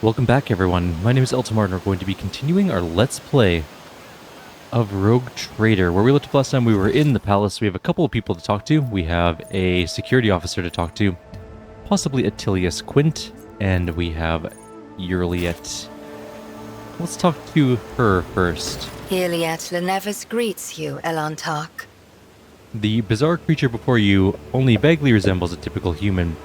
Welcome back, everyone. My name is Eltamar, and we're going to be continuing our Let's Play of Rogue Trader. Where we left off last time, we were in the palace. We have a couple of people to talk to. We have a security officer to talk to, possibly Attilius Quint, and we have Yurliet. Let's talk to her first. Yurliet Lenevis greets you, Elantark. The bizarre creature before you only vaguely resembles a typical human.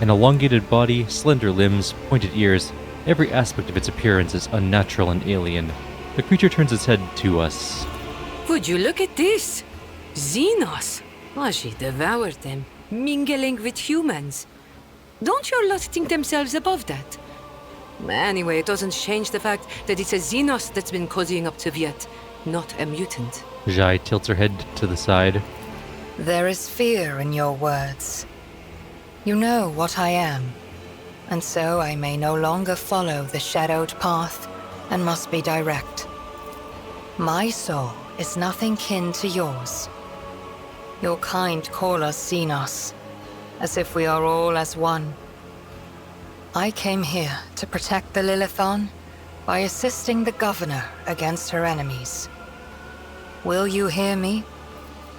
An elongated body, slender limbs, pointed ears. Every aspect of its appearance is unnatural and alien. The creature turns its head to us. Would you look at this? Xenos. Oh, she devoured them, mingling with humans. Don't your lot think themselves above that? Anyway, it doesn't change the fact that it's a Xenos that's been cozying up to Viet, not a mutant. Jai tilts her head to the side. There is fear in your words. You know what I am, and so I may no longer follow the shadowed path and must be direct. My soul is nothing kin to yours. Your kind call us Xenos, as if we are all as one. I came here to protect the Lilithon by assisting the governor against her enemies. Will you hear me,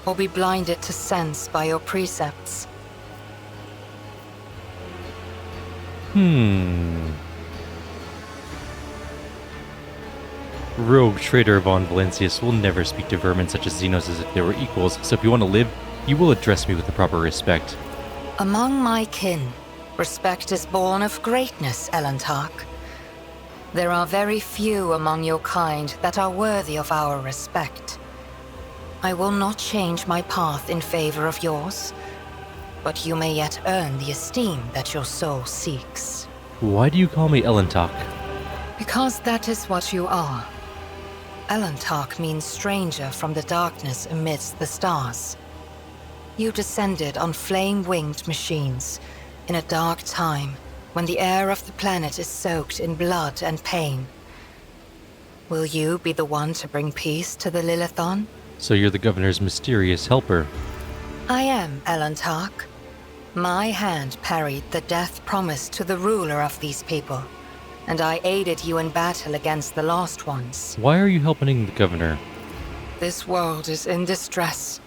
or be blinded to sense by your precepts? Rogue Trader von Valencius will never speak to vermin such as Xenos as if they were equals, so if you want to live, you will address me with the proper respect. Among my kin, respect is born of greatness, Elantark. There are very few among your kind that are worthy of our respect. I will not change my path in favor of yours, but you may yet earn the esteem that your soul seeks. Why do you call me Elantark? Because that is what you are. Elantark means stranger from the darkness amidst the stars. You descended on flame-winged machines in a dark time when the air of the planet is soaked in blood and pain. Will you be the one to bring peace to the Lilithon? So you're the governor's mysterious helper. I am, Elantark. My hand parried the death promised to the ruler of these people, and I aided you in battle against the Lost Ones. Why are you helping the governor? This world is in distress.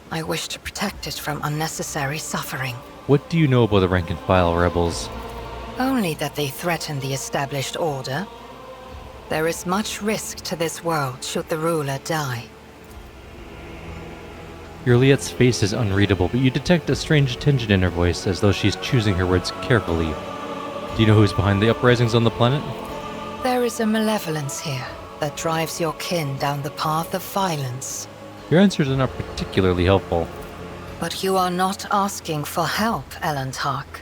I wish to protect it from unnecessary suffering. What do you know about the rank-and-file rebels? Only that they threaten the established order. There is much risk to this world should the ruler die. Yurliet's face is unreadable, but you detect a strange tension in her voice, as though she's choosing her words carefully. Do you know who's behind the uprisings on the planet? There is a malevolence here that drives your kin down the path of violence. Your answers are not particularly helpful. But you are not asking for help, Elantark.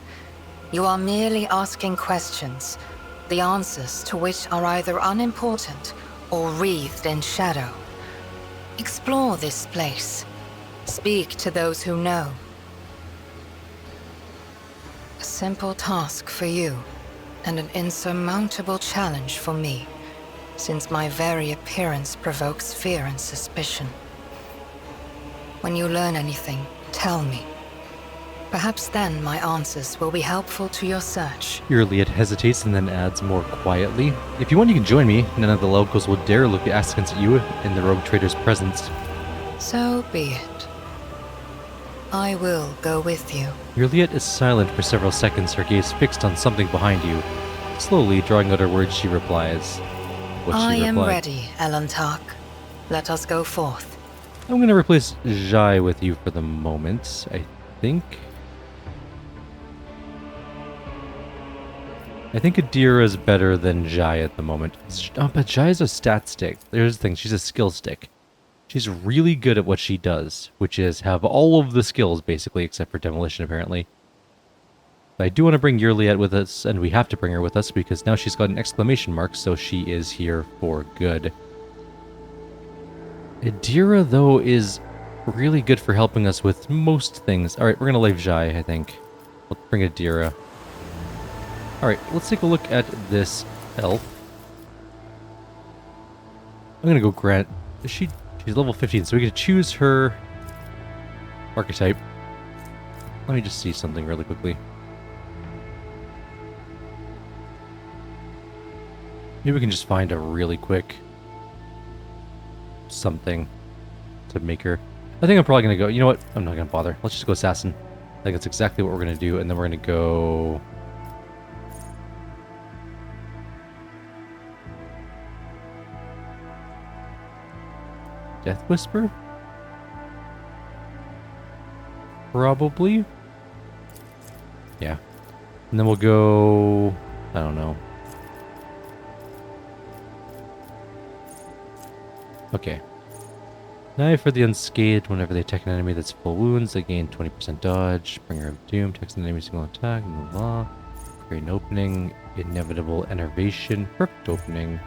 You are merely asking questions, the answers to which are either unimportant or wreathed in shadow. Explore this place. Speak to those who know. A simple task for you, and an insurmountable challenge for me, since my very appearance provokes fear and suspicion. When you learn anything, tell me. Perhaps then my answers will be helpful to your search. Yurliet hesitates and then adds more quietly. If you want, you can join me. None of the locals would dare look askance at you in the Rogue Trader's presence. So be it. I will go with you. Yurliet is silent for several seconds, her gaze fixed on something behind you. Slowly, drawing out her words, she replies. I am ready, Elantark. Let us go forth. I'm going to replace Jai with you for the moment, I think. I think Adira's better than Jai at the moment. But Jai's a stat stick. There's the thing, she's a skill stick. She's really good at what she does, which is have all of the skills, basically, except for demolition, apparently. But I do want to bring Yurliet with us, and we have to bring her with us, because now she's got an exclamation mark, so she is here for good. Adira, though, is really good for helping us with most things. Alright, we're going to leave Jai, I think. Let's bring Adira. Alright, let's take a look at this elf. I'm going to go grant... She's level 15, so we can choose her archetype. Let me just see something really quickly. Maybe we can just find a really quick something to make her. I think I'm probably going to go, you know what? I'm not going to bother. Let's just go assassin. I think that's exactly what we're going to do. And then we're going to go... Death Whisper? Probably. Yeah. And then we'll go... I don't know. Okay. Knife for the unscathed. Whenever they attack an enemy that's full wounds, they gain 20% dodge. Bringer of Doom. Text an enemy single attack. Blah, blah, blah. Create an opening. Inevitable enervation. Perfect opening.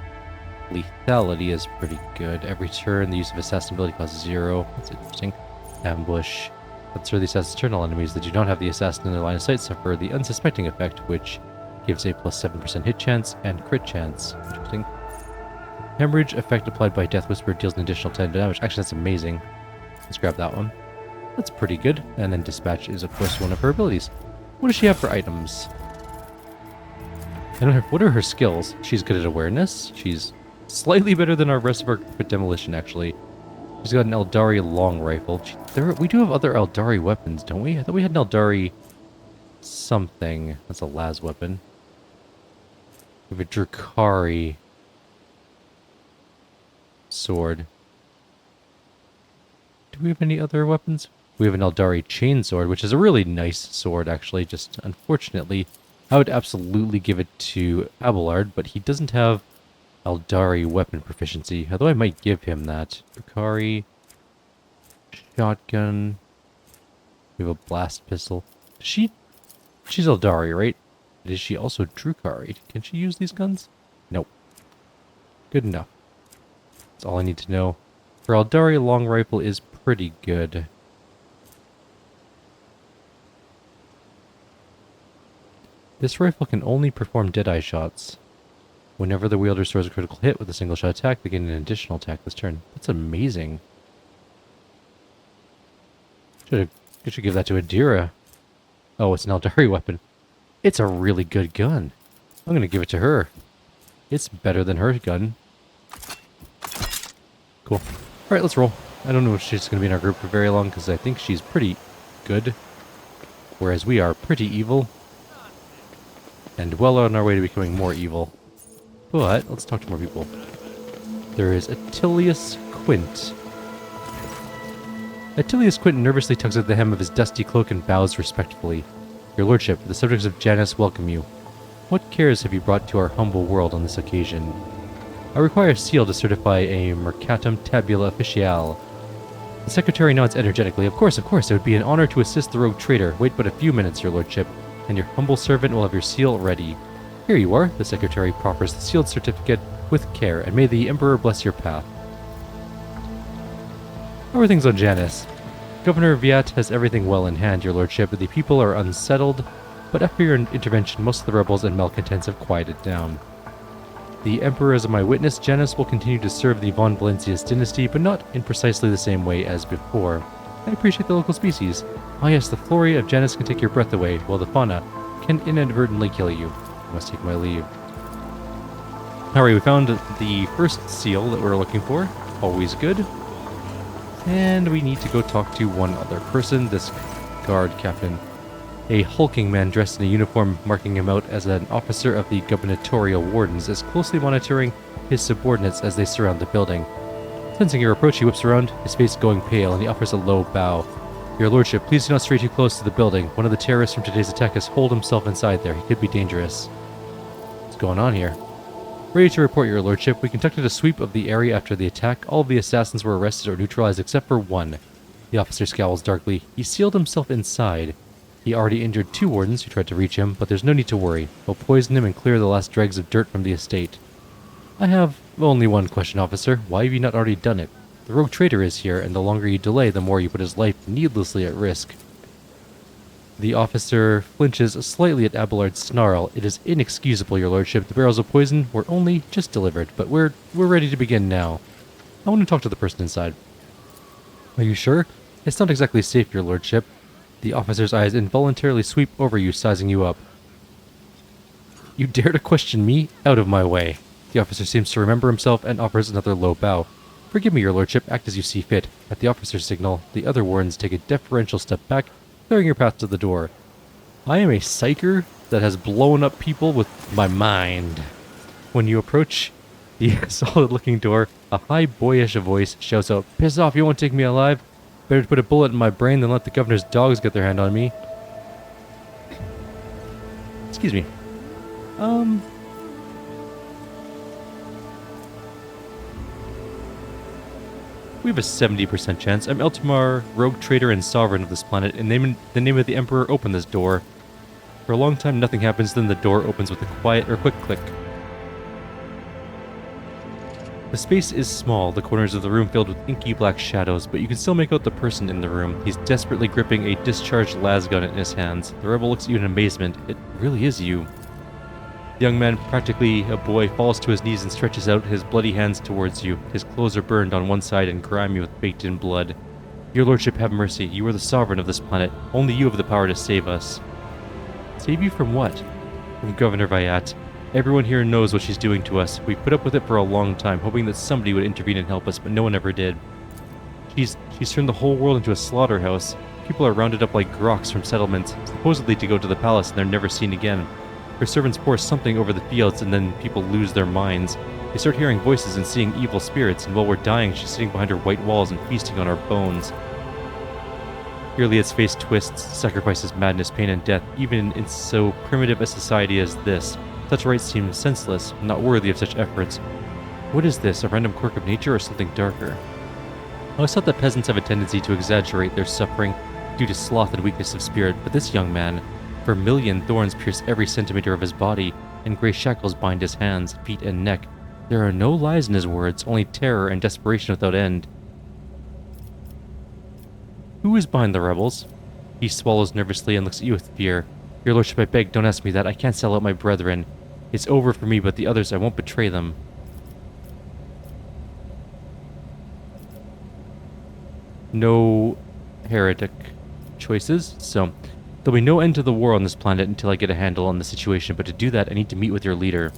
Lethality is pretty good. Every turn, the use of assassin ability costs 0. That's interesting. Ambush. After the assassin's turn, all enemies that do not have the assassin in their line of sight suffer the unsuspecting effect, which gives a plus 7% hit chance and crit chance. Interesting. Hemorrhage effect applied by Death Whisper deals an additional 10 damage. Actually, that's amazing. Let's grab that one. That's pretty good. And then Dispatch is, of course, one of her abilities. What does she have for items? I don't know. What are her skills? She's good at awareness. She's slightly better than our rest of our demolition, actually. She's got an Eldari long rifle. We do have other Eldari weapons, don't we? I thought we had an Eldari something. That's a las weapon. We have a Drakari sword. Do we have any other weapons? We have an Eldari chainsword, which is a really nice sword, actually. Just unfortunately, I would absolutely give it to Abelard, but he doesn't have Eldari weapon proficiency, although I might give him that. Drakari, shotgun. We have a blast pistol. She's Eldari, right? Is she also Drukari? Can she use these guns? Nope. Good enough. That's all I need to know. Her Eldari long rifle is pretty good. This rifle can only perform Deadeye shots. Whenever the wielder restores a critical hit with a single shot attack, they gain an additional attack this turn. That's amazing. I should give that to Adira. Oh, it's an Eldari weapon. It's a really good gun. I'm going to give it to her. It's better than her gun. Cool. Alright, let's roll. I don't know if she's going to be in our group for very long, because I think she's pretty good. Whereas we are pretty evil. And well on our way to becoming more evil. But, let's talk to more people. There is Attilius Quint. Attilius Quint nervously tugs at the hem of his dusty cloak and bows respectfully. Your lordship, the subjects of Janus welcome you. What cares have you brought to our humble world on this occasion? I require a seal to certify a Mercatum Tabula Officiale. The secretary nods energetically. Of course, it would be an honor to assist the rogue traitor. Wait but a few minutes, your lordship, and your humble servant will have your seal ready. Here you are. The secretary proffers the sealed certificate with care, and may the Emperor bless your path. How are things on Janus? Governor Viat has everything well in hand, your lordship. The people are unsettled, but after your intervention, most of the rebels and malcontents have quieted down. The Emperor is my witness. Janus will continue to serve the von Valencius dynasty, but not in precisely the same way as before. I appreciate the local species. Ah yes, the flora of Janus can take your breath away, while the fauna can inadvertently kill you. I must take my leave. Alright, we found the first seal that we're looking for. Always good. And we need to go talk to one other person, this guard captain. A hulking man dressed in a uniform marking him out as an officer of the gubernatorial wardens is closely monitoring his subordinates as they surround the building. Sensing your approach, he whips around, his face going pale, and he offers a low bow. Your lordship, please do not stray too close to the building. One of the terrorists from today's attack has holed himself inside there. He could be dangerous. What's going on here? Ready to report, your lordship. We conducted a sweep of the area after the attack. All of the assassins were arrested or neutralized except for one. The officer scowls darkly. He sealed himself inside. He already injured 2 wardens who tried to reach him, but there's no need to worry. We'll poison him and clear the last dregs of dirt from the estate. I have only one question, officer. Why have you not already done it? The rogue traitor is here, and the longer you delay, the more you put his life needlessly at risk. The officer flinches slightly at Abelard's snarl. It is inexcusable, your lordship. The barrels of poison were only just delivered, but we're ready to begin now. I want to talk to the person inside. Are you sure? It's not exactly safe, your lordship. The officer's eyes involuntarily sweep over you, sizing you up. You dare to question me? Out of my way. The officer seems to remember himself and offers another low bow. Forgive me, your lordship, act as you see fit. At the officer's signal, the other wardens take a deferential step back, clearing your path to the door. I am a psyker that has blown up people with my mind. When you approach the solid-looking door, a high, boyish voice shouts out, "Piss off, you won't take me alive. Better to put a bullet in my brain than let the governor's dogs get their hand on me." Excuse me. We have a 70% chance. I'm Eltimar, rogue trader and sovereign of this planet. In the name of the Emperor, open this door. For a long time, nothing happens, then the door opens with a quiet or quick click. The space is small, the corners of the room filled with inky black shadows, but you can still make out the person in the room. He's desperately gripping a discharged lasgun in his hands. The rebel looks at you in amazement. It really is you. The young man, practically a boy, falls to his knees and stretches out his bloody hands towards you. His clothes are burned on one side and grimy with baked-in blood. Your lordship, have mercy. You are the sovereign of this planet. Only you have the power to save us. Save you from what? From Governor Vayat. Everyone here knows what she's doing to us. We put up with it for a long time, hoping that somebody would intervene and help us, but no one ever did. She's turned the whole world into a slaughterhouse. People are rounded up like groks from settlements, supposedly to go to the palace, and they're never seen again. Her servants pour something over the fields, and then people lose their minds. They start hearing voices and seeing evil spirits, and while we're dying, she's sitting behind her white walls and feasting on our bones. Its face twists, sacrifices madness, pain, and death, even in so primitive a society as this. Such rites seem senseless, not worthy of such efforts. What is this, a random quirk of nature or something darker? I always thought that peasants have a tendency to exaggerate their suffering due to sloth and weakness of spirit, but this young man, vermilion thorns pierce every centimeter of his body, and gray shackles bind his hands, feet, and neck. There are no lies in his words, only terror and desperation without end. Who is behind the rebels? He swallows nervously and looks at you with fear. Your lordship, I beg, don't ask me that. I can't sell out my brethren. It's over for me, but the others, I won't betray them. No heretic choices, so there'll be no end to the war on this planet until I get a handle on the situation, but to do that, I need to meet with your leader.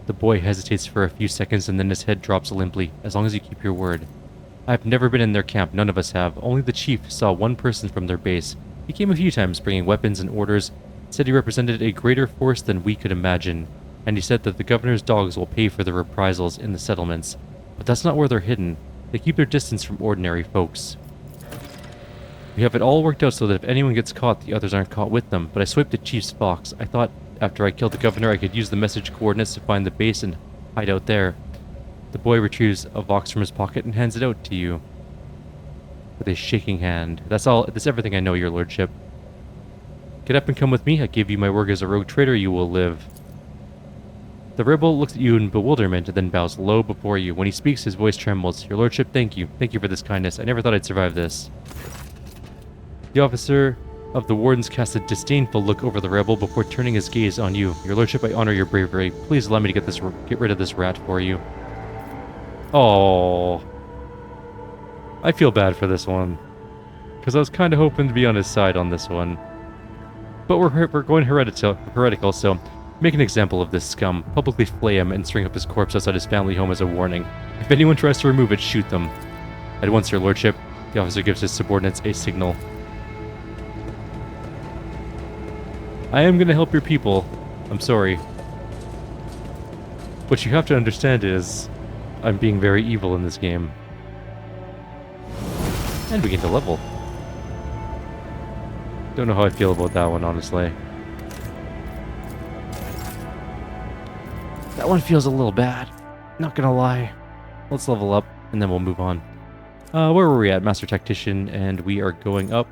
The boy hesitates for a few seconds, and then his head drops limply. As long as you keep your word. I've never been in their camp, none of us have. Only the chief saw one person from their base. He came a few times, bringing weapons and orders, said he represented a greater force than we could imagine, and he said that the governor's dogs will pay for the reprisals in the settlements. But that's not where they're hidden. They keep their distance from ordinary folks. We have it all worked out so that if anyone gets caught, the others aren't caught with them, but I swiped the chief's fox. I thought after I killed the governor, I could use the message coordinates to find the base and hide out there. The boy retrieves a vox from his pocket and hands it out to you. With a shaking hand. That's everything I know, your lordship. Get up and come with me. I give you my word as a rogue trader, you will live. The rebel looks at you in bewilderment and then bows low before you. When he speaks, his voice trembles. Your lordship, thank you. Thank you for this kindness. I never thought I'd survive this. The officer of the wardens casts a disdainful look over the rebel before turning his gaze on you. Your lordship, I honor your bravery. Please allow me to get rid of this rat for you. Oh, I feel bad for this one, because I was kind of hoping to be on his side on this one. But we're going heretical, so make an example of this scum. Publicly flay him and string up his corpse outside his family home as a warning. If anyone tries to remove it, shoot them. At once, your lordship. The officer gives his subordinates a signal. I am going to help your people. I'm sorry. What you have to understand is I'm being very evil in this game. And we get to level. Don't know how I feel about that one, honestly. That one feels a little bad. Not gonna lie. Let's level up, and then we'll move on. Where were we at? Master Tactician, and we are going up.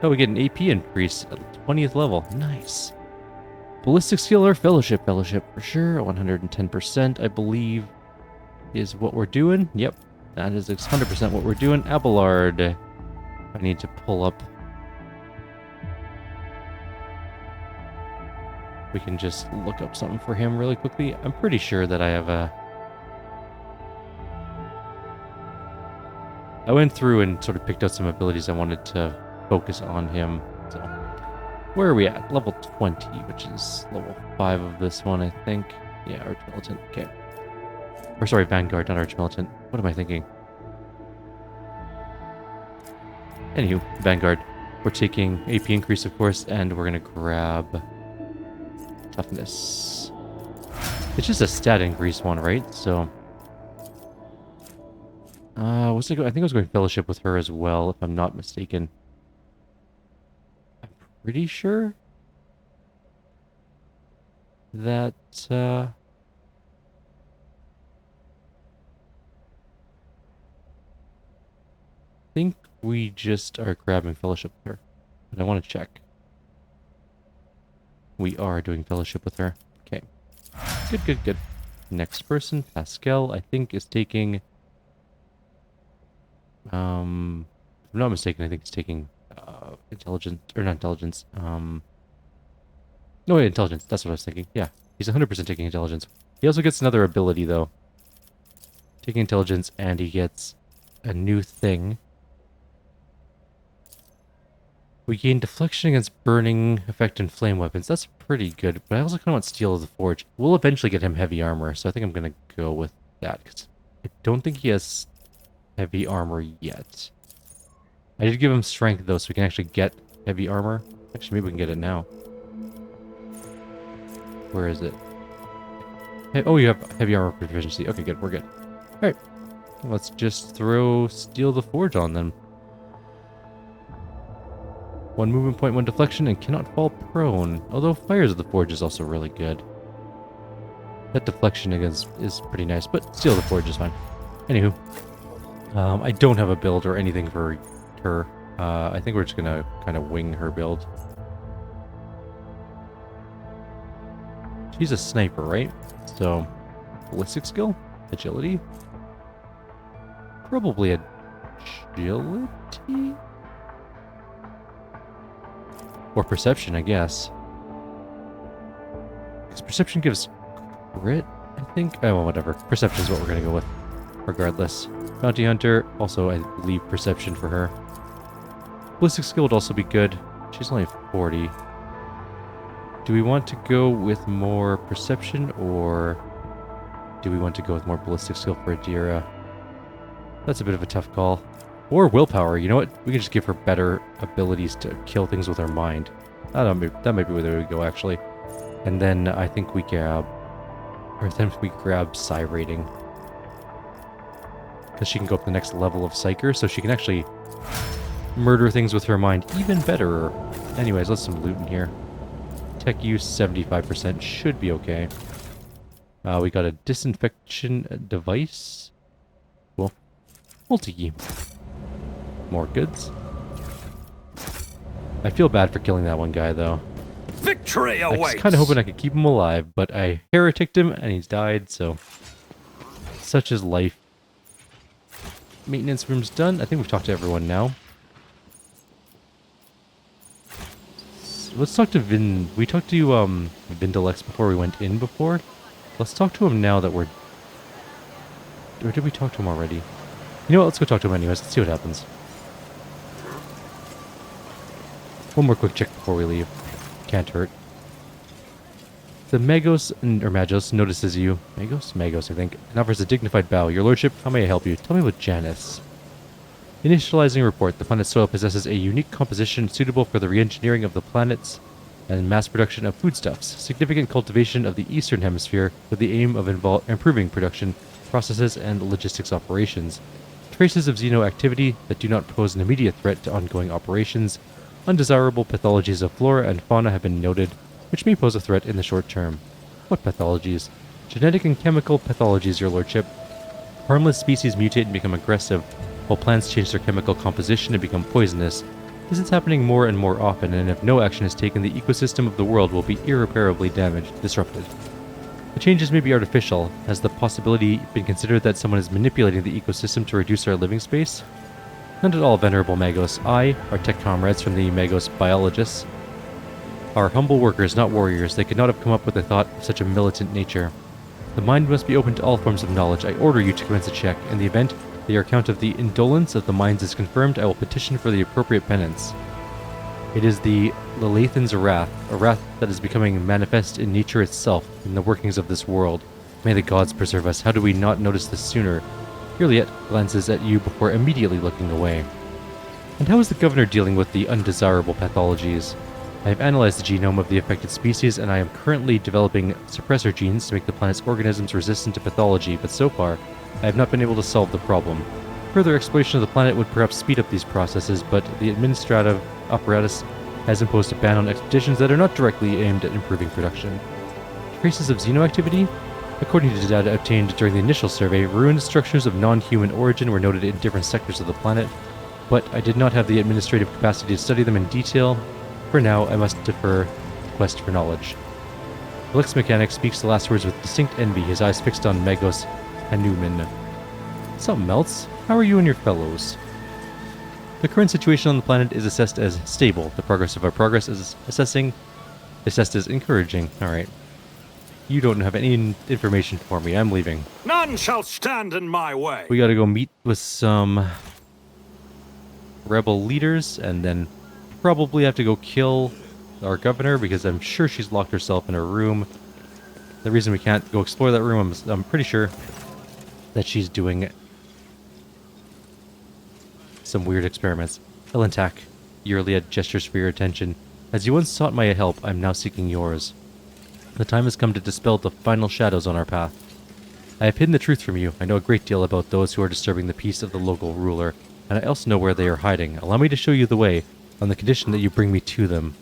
Oh, we get an AP increase at 20th level. Nice. Ballistic skill or fellowship? Fellowship for sure. 110%, I believe, is what we're doing. Yep, that is 100% what we're doing. Abelard. I need to pull up. We can just look up something for him really quickly. I'm pretty sure that I have a... I went through and sort of picked out some abilities I wanted to focus on him. So Where are we at? Level 20, which is level 5 of this one, I think. Yeah, Archmilitant. Okay. Or sorry, Vanguard, not Archmilitant. What am I thinking? Anywho, Vanguard. We're taking AP increase, of course, and we're going to grab Toughness. It's just a stat increase one, right? So... what's it go? I think I was going Fellowship with her as well, if I'm not mistaken. I'm pretty sure that, I think we just are grabbing Fellowship with her. But I want to check. We are doing Fellowship with her. Okay. Good, good, good. Next person, Pascal, I think is taking... if I'm not mistaken, I think he's taking intelligence, or not intelligence, no, wait, intelligence, that's what I was thinking. Yeah, he's 100% taking intelligence. He also gets another ability, though. Taking intelligence, and he gets a new thing. We gain deflection against burning effect and flame weapons. That's pretty good, but I also kind of want Steel of the Forge. We'll eventually get him heavy armor, so I think I'm going to go with that, because I don't think he has heavy armor yet. I did give him strength, though, so we can actually get heavy armor. Actually, maybe we can get it now. Where is it? Hey, oh, you have heavy armor proficiency. Okay, good. We're good. Alright. Let's just throw Steel the Forge on them. 1 movement point, 1 deflection, and cannot fall prone. Although Fires of the Forge is also really good. That deflection against is pretty nice, but Steel the Forge is fine. Anywho. I don't have a build or anything for her. I think we're just gonna kind of wing her build. She's a sniper, right? So, ballistic skill? Agility? Probably agility? Or perception, I guess. Because perception gives crit, I think? Oh, well, whatever. Perception is what we're gonna go with. Regardless. Bounty Hunter, also I believe perception for her. Ballistic skill would also be good. She's only 40. Do we want to go with more perception, or do we want to go with more ballistic skill for Adira? That's a bit of a tough call. Or willpower, you know what? We can just give her better abilities to kill things with her mind. That might be where we go, actually. And then I think we grab... Or then we grab Psi rating. Because she can go up the next level of Psyker, so she can actually murder things with her mind even better. Anyways, let's some loot in here. Tech use 75% should be okay. We got a disinfection device. Cool. Multi-key. More goods. I feel bad for killing that one guy, though. Victory awaits! I was kind of hoping I could keep him alive, but I hereticked him and he's died, so... Such is life. Maintenance room's done. I think we've talked to everyone now. So let's talk to Vin. We talked to Vindalex before we went in before. Let's talk to him now that we're... Or did we talk to him already? You know what? Let's go talk to him anyways. Let's see what happens. One more quick check before we leave. Can't hurt. The Magos, or Magos, notices you. Magos, I think. And offers a dignified bow. Your lordship, how may I help you? Tell me about Janice. Initializing report. The planet's soil possesses a unique composition suitable for the re-engineering of the planets and mass production of foodstuffs. Significant cultivation of the Eastern Hemisphere with the aim of improving production, processes, and logistics operations. Traces of Xeno activity that do not pose an immediate threat to ongoing operations. Undesirable pathologies of flora and fauna have been noted, which may pose a threat in the short term. What pathologies? Genetic and chemical pathologies, your lordship. Harmless species mutate and become aggressive, while plants change their chemical composition and become poisonous. This is happening more and more often, and if no action is taken, the ecosystem of the world will be irreparably disrupted. The changes may be artificial. Has the possibility been considered that someone is manipulating the ecosystem to reduce our living space? Not at all, Venerable Magos. I, our tech comrades from the Magos biologists, are humble workers, not warriors. They could not have come up with a thought of such a militant nature. The mind must be open to all forms of knowledge. I order you to commence a check. In the event that your account of the indolence of the minds is confirmed, I will petition for the appropriate penance. It is the Lelathan's wrath, a wrath that is becoming manifest in nature itself, in the workings of this world. May the gods preserve us. How do we not notice this sooner? Juliet glances at you before immediately looking away. And how is the governor dealing with the undesirable pathologies? I have analyzed the genome of the affected species, and I am currently developing suppressor genes to make the planet's organisms resistant to pathology, but so far, I have not been able to solve the problem. Further exploration of the planet would perhaps speed up these processes, but the administrative apparatus has imposed a ban on expeditions that are not directly aimed at improving production. Traces of xenoactivity? According to data obtained during the initial survey, ruined structures of non-human origin were noted in different sectors of the planet, but I did not have the administrative capacity to study them in detail. For now, I must defer the quest for knowledge. The Lex mechanic speaks the last words with distinct envy, his eyes fixed on Magos Hanuman. Something else? How are you and your fellows? The current situation on the planet is assessed as stable. The progress of our progress is assessed as encouraging. Alright. You don't have any information for me. I'm leaving. None shall stand in my way. We gotta go meet with some rebel leaders, and then probably have to go kill our governor, because I'm sure she's locked herself in a room. The reason we can't go explore that room, I'm pretty sure that she's doing some weird experiments. Elentak, Uriad gestures for your attention. As you once sought my help, I'm now seeking yours. The time has come to dispel the final shadows on our path. I have hidden the truth from you. I know a great deal about those who are disturbing the peace of the local ruler, and I also know where they are hiding. Allow me to show you the way, on the condition that you bring me to them.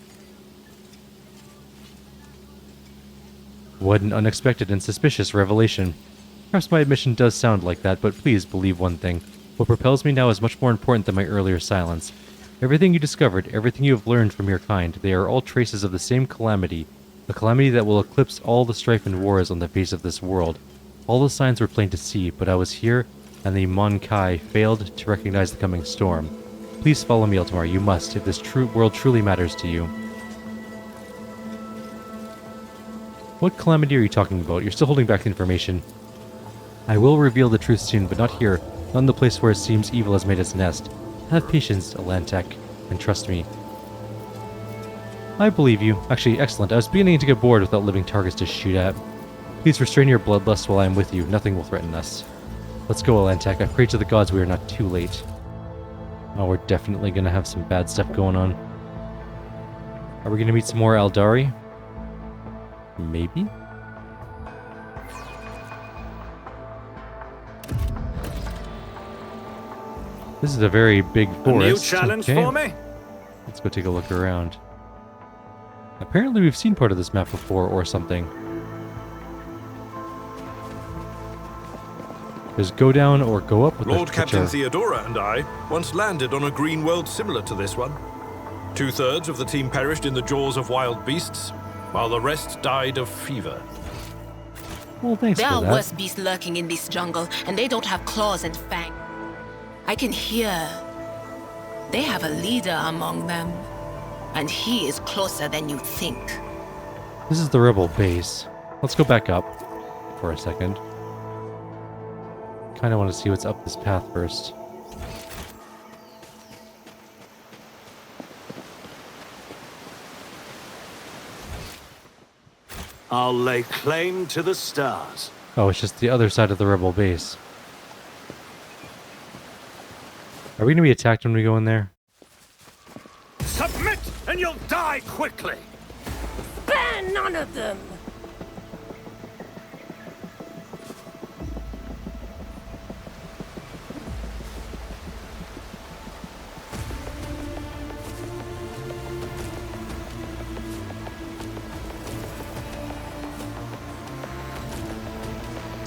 What an unexpected and suspicious revelation. Perhaps my admission does sound like that, but please believe one thing. What propels me now is much more important than my earlier silence. Everything you discovered, everything you have learned from your kind, they are all traces of the same calamity, a calamity that will eclipse all the strife and wars on the face of this world. All the signs were plain to see, but I was here, and the Mon-Kai failed to recognize the coming storm. Please follow me, Eltamar. You must, if this world truly matters to you. What calamity are you talking about? You're still holding back the information. I will reveal the truth soon, but not here, not in the place where it seems evil has made its nest. Have patience, Elantek, and trust me. I believe you. Actually, excellent. I was beginning to get bored without living targets to shoot at. Please restrain your bloodlust while I am with you. Nothing will threaten us. Let's go, Elantek. I pray to the gods we are not too late. Oh, we're definitely going to have some bad stuff going on. Are we going to meet some more Eldari? Maybe? This is a very big forest. A new challenge for me? Let's go take a look around. Apparently we've seen part of this map before or something. There's go down or go up with Lord Captain Theodora and I once landed on a green world similar to this one. 2/3 of the team perished in the jaws of wild beasts, while the rest died of fever. Well, thanks There for are that. worse beasts lurking in this jungle, and they don't have claws and fangs. I can hear. They have a leader among them, and he is closer than you think. This is the rebel base. Let's go back up for a second. Kind of want to see what's up this path first. I'll lay claim to the stars. Oh, it's just the other side of the rebel base. Are we going to be attacked when we go in there? Submit and you'll die quickly. Spare none of them!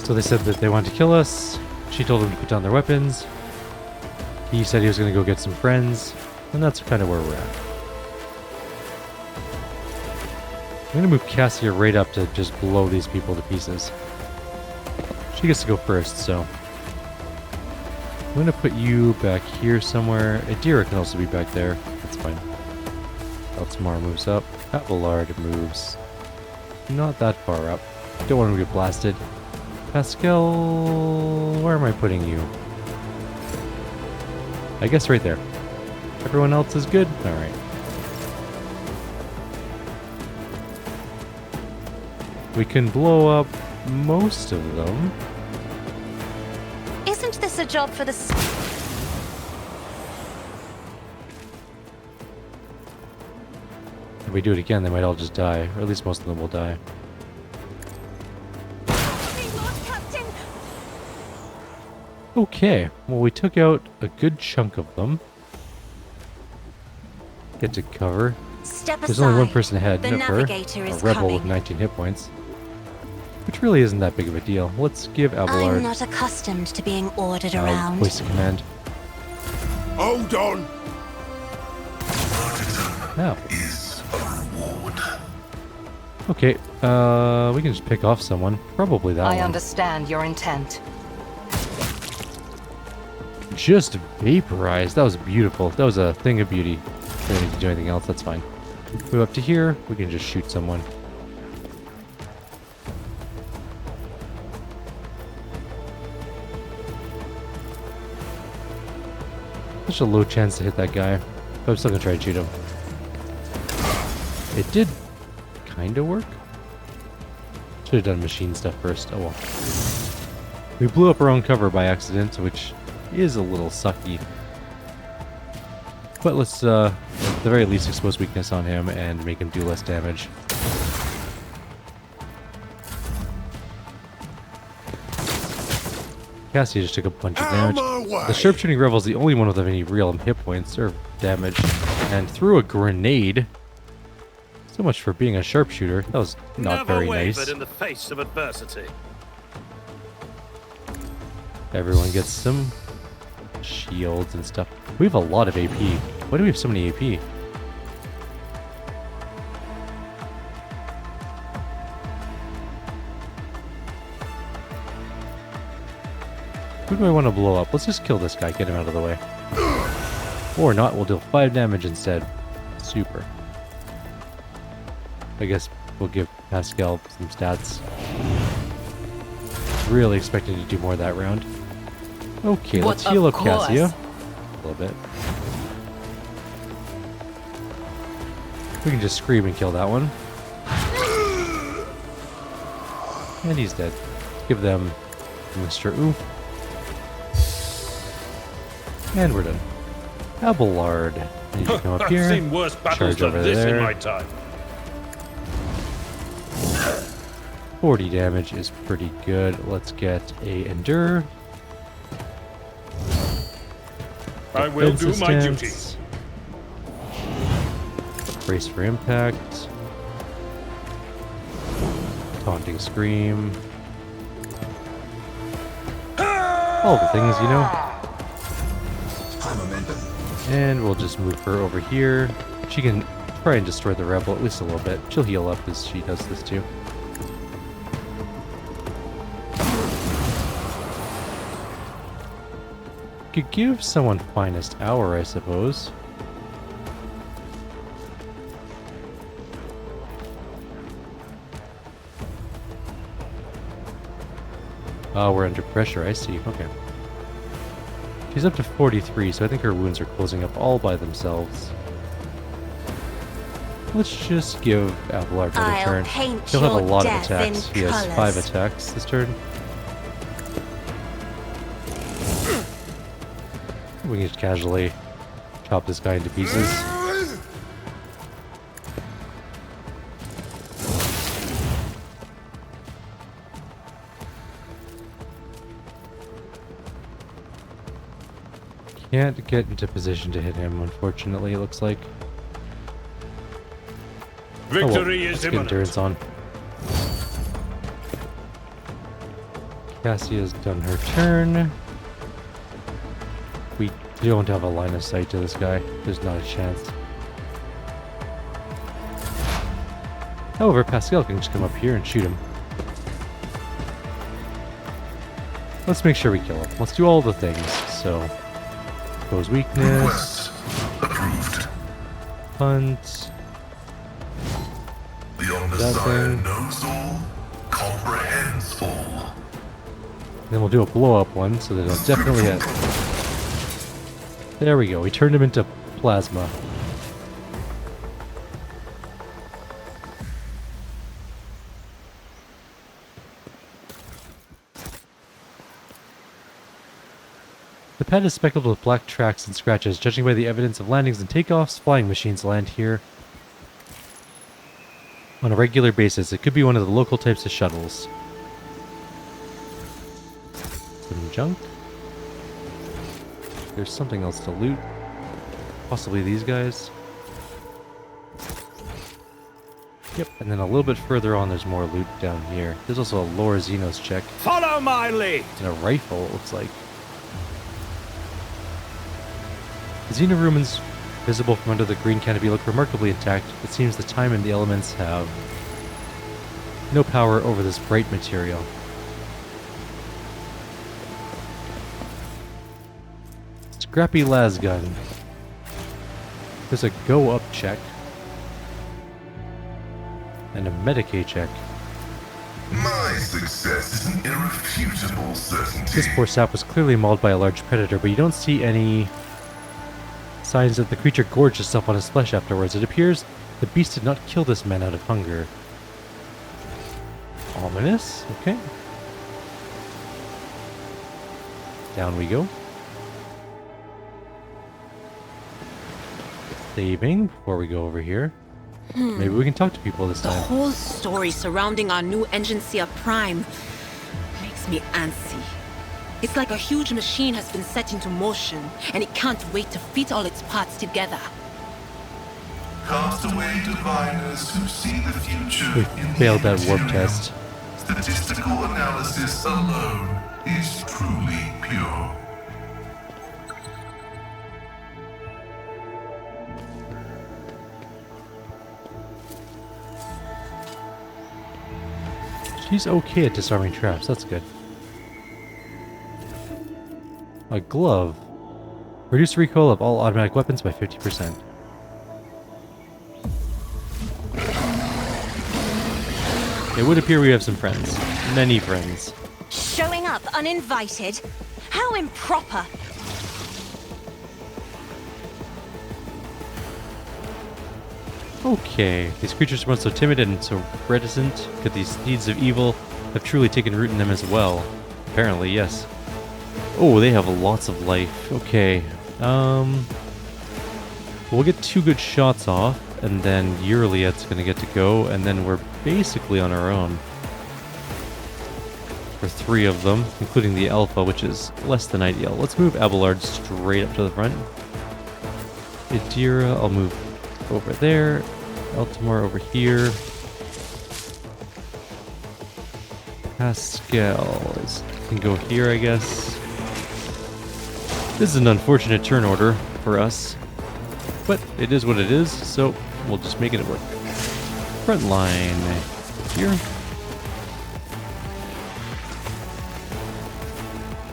So they said that they wanted to kill us. She told them to put down their weapons. He said he was going to go get some friends. And that's kind of where we're at. I'm going to move Cassia right up to just blow these people to pieces. She gets to go first, so... I'm going to put you back here somewhere. Adira can also be back there. That's fine. Eltamar moves up. Abelard moves not that far up. Don't want him to get blasted. Pascal, where am I putting you? I guess right there. Everyone else is good? Alright. We can blow up most of them. Isn't this a job for the... If we do it again, they might all just die. Or at least most of them will die. Okay, well we took out a good chunk of them. Get to cover. Step There's aside. only one person ahead, The Nipper, navigator a is rebel with coming. 19 hit points. Which really isn't that big of a deal. Let's give I'm Abelard not accustomed to being ordered a around. voice of command. Hold on. Now. Is a reward. Okay, we can just pick off someone. Probably that I one. understand your intent. Just vaporized. That was beautiful. That was a thing of beauty. We don't need to do anything else. That's fine. Move up to here. We can just shoot someone. Such a low chance to hit that guy. But I'm still gonna try to shoot him. It did kind of work. Should have done machine stuff first. Oh well. We blew up our own cover by accident, which is a little sucky. But let's, at the very least, expose weakness on him and make him do less damage. Cassie just took a bunch of damage. The sharpshooting rebel is the only one with any real hit points or damage, and threw a grenade. So much for being a sharpshooter. That was not Never very wavered nice. in the face of adversity. Everyone gets some shields and stuff. We have a lot of AP. Why do we have so many AP? Who do I want to blow up? Let's just kill this guy, get him out of the way. Or not, we'll deal 5 damage instead. Super. I guess we'll give Pascal some stats. Really expecting to do more that round. Okay, But let's heal up of Cassia. course. A little bit. We can just scream and kill that one. And he's dead. Give them Mr. Oof. And we're done. Abelard. I need you to come up I've here. seen worse battles Charge than over this there. in my time. 40 damage is pretty good. Let's get a Endure. I will do Defense my duty. stance. Brace for impact. Taunting Scream. All the things, you know. And we'll just move her over here. She can try and destroy the rebel at least a little bit. She'll heal up as she does this too. Could give someone Finest Hour, I suppose. Oh, we're under pressure, I see. Okay. She's up to 43, so I think her wounds are closing up all by themselves. Let's just give Abelard another I'll turn. paint He'll have a your lot of death attacks. in He has colours. 5 attacks this turn. We can just casually chop this guy into pieces. Can't get into position to hit him, unfortunately, it looks like. Victory Oh, well, is let's get imminent. endurance on. Cassia's done her turn. We don't have a line of sight to this guy. There's not a chance. However, Pascal can just come up here and shoot him. Let's make sure we kill him. Let's do all the things. So, expose weakness, Approved. hunt, The that Omnissiah thing. knows all, comprehends all. Then we'll do a blow up one so that it'll definitely hit. There we go. We turned him into plasma. The pad is speckled with black tracks and scratches. Judging by the evidence of landings and takeoffs, flying machines land here on a regular basis. It could be one of the local types of shuttles. Some junk. There's something else to loot. Possibly these guys. Yep, and then a little bit further on there's more loot down here. There's also a Lore Xenos check. Follow my lead! And a rifle, it looks like. The Xeno ruins visible from under the green canopy look remarkably intact. It seems the time and the elements have no power over this bright material. Scrappy las gun. There's a go up check. And a Medicaid check. My success is an irrefutable certainty. This poor sap was clearly mauled by a large predator, but you don't see any signs that the creature gorged itself on his flesh afterwards. It appears the beast did not kill this man out of hunger. Ominous. Okay. Down we go. Saving before we go over here. Maybe we can talk to people this The time. whole story surrounding our new Engineer Prime makes me antsy. It's like a huge machine has been set into motion, and it can't wait to fit all its parts together. Castaway diviners who see the future We in the failed that warp immaterial. test. Statistical analysis alone is truly pure. She's okay at disarming traps, that's good. A glove. Reduce recoil of all automatic weapons by 50%. It would appear we have some friends. Many friends. Showing up uninvited? How improper! Okay, these creatures once so timid and so reticent. Could these seeds of evil have truly taken root in them as well? Apparently, yes. Oh, they have lots of life. Okay. We'll get 2 good shots off, and then Yurliet's gonna get to go, and then we're basically on our own. For 3 of them, including the Alpha, which is less than ideal. Let's move Abelard straight up to the front. Idira, I'll move over there. Altamar over here. Pascal can go here, I guess. This is an unfortunate turn order for us, but it is what it is, so we'll just make it work. Front line here.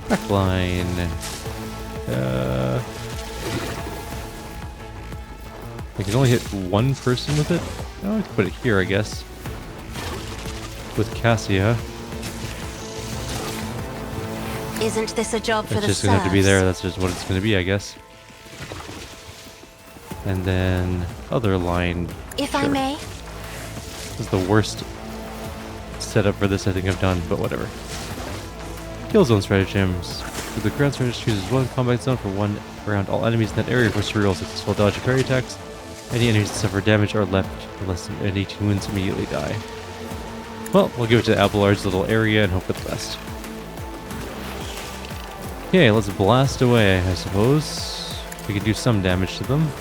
Back line. I can only hit 1 person with it. Oh, I can put it here, I guess. With Cassia. Isn't this a job for It's the just gonna have to be serfs? there. That's just what it's gonna be, I guess. And then other line. If I Sure. may? This is the worst setup for this I think I've done, but whatever. Kill zone stratagems. The ground strategist chooses 1 combat zone for 1 around all enemies in that area for surreal successful dodge and parry attacks. Any enemies that suffer damage are left with less than 18 wounds immediately die. Well, we'll give it to Abelard's little area and hope for the best. Okay, let's blast away, I suppose. We can do some damage to them.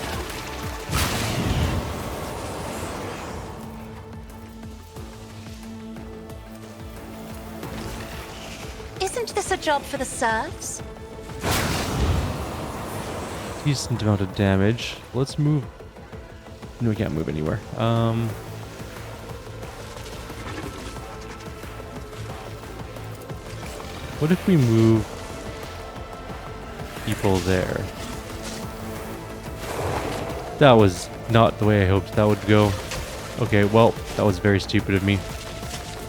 Isn't this a job for the serfs? Decent amount of damage. Let's move. No, we can't move anywhere. What if we move people there? That was not the way I hoped that would go. Okay, well, that was very stupid of me.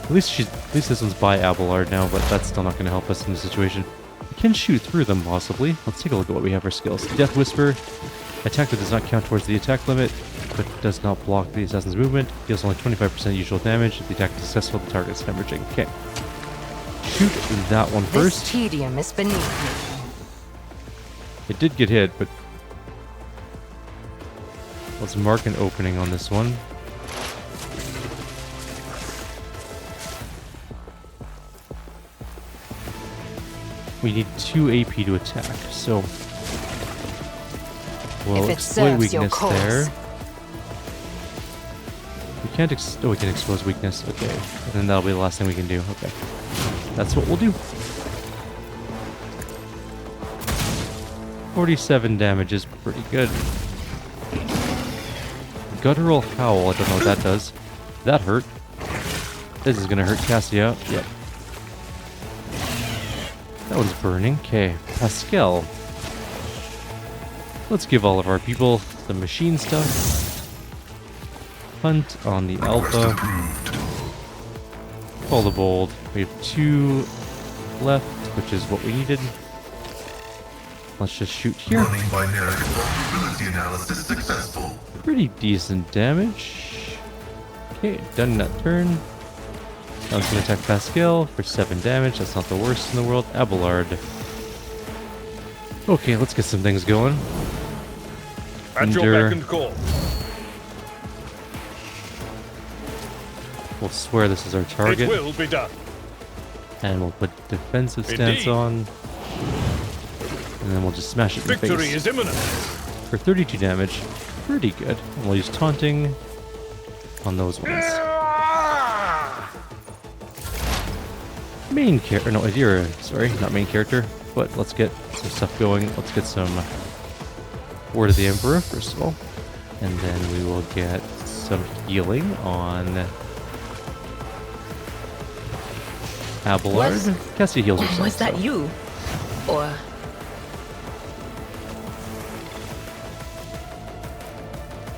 At least this one's by Abelard now, but that's still not going to help us in the situation. We can shoot through them, possibly. Let's take a look at what we have for skills. Death Whisper. Attack that does not count towards the attack limit, but does not block the assassin's movement. Deals only 25% usual damage. If the attack is successful, the target is hemorrhaging. Okay. Shoot that one This first. tedium is beneath me. It did get hit, but let's mark an opening on this one. We need 2 AP to attack, so we'll exploit weakness there. We can't we can expose weakness, okay. And then that'll be the last thing we can do, okay. That's what we'll do. 47 damage is pretty good. Guttural Howl, I don't know what that does. That hurt. This is gonna hurt Cassia. Yep. That one's burning. Okay, Pascal. Let's give all of our people some machine stuff. Hunt on the Alpha. Call the Bold. We have 2 left, which is what we needed. Let's just shoot here. Running binary vulnerability analysis successful. Pretty decent damage. Okay, done that turn. Now it's going to attack Pascal for 7 damage. That's not the worst in the world. Abelard. Okay, let's get some things going. At your beck and call. We'll swear this is our target. It will be done. And we'll put defensive stance on. And then we'll just smash it in the face. Victory is imminent. For 32 damage. Pretty good. And we'll use taunting on those ones. Main character, no, you're, sorry, not main character, but let's get some stuff going. Let's get some Word of the Emperor, first of all. And then we will get some healing on Abelard. Cassie heals herself. Was that you? Or...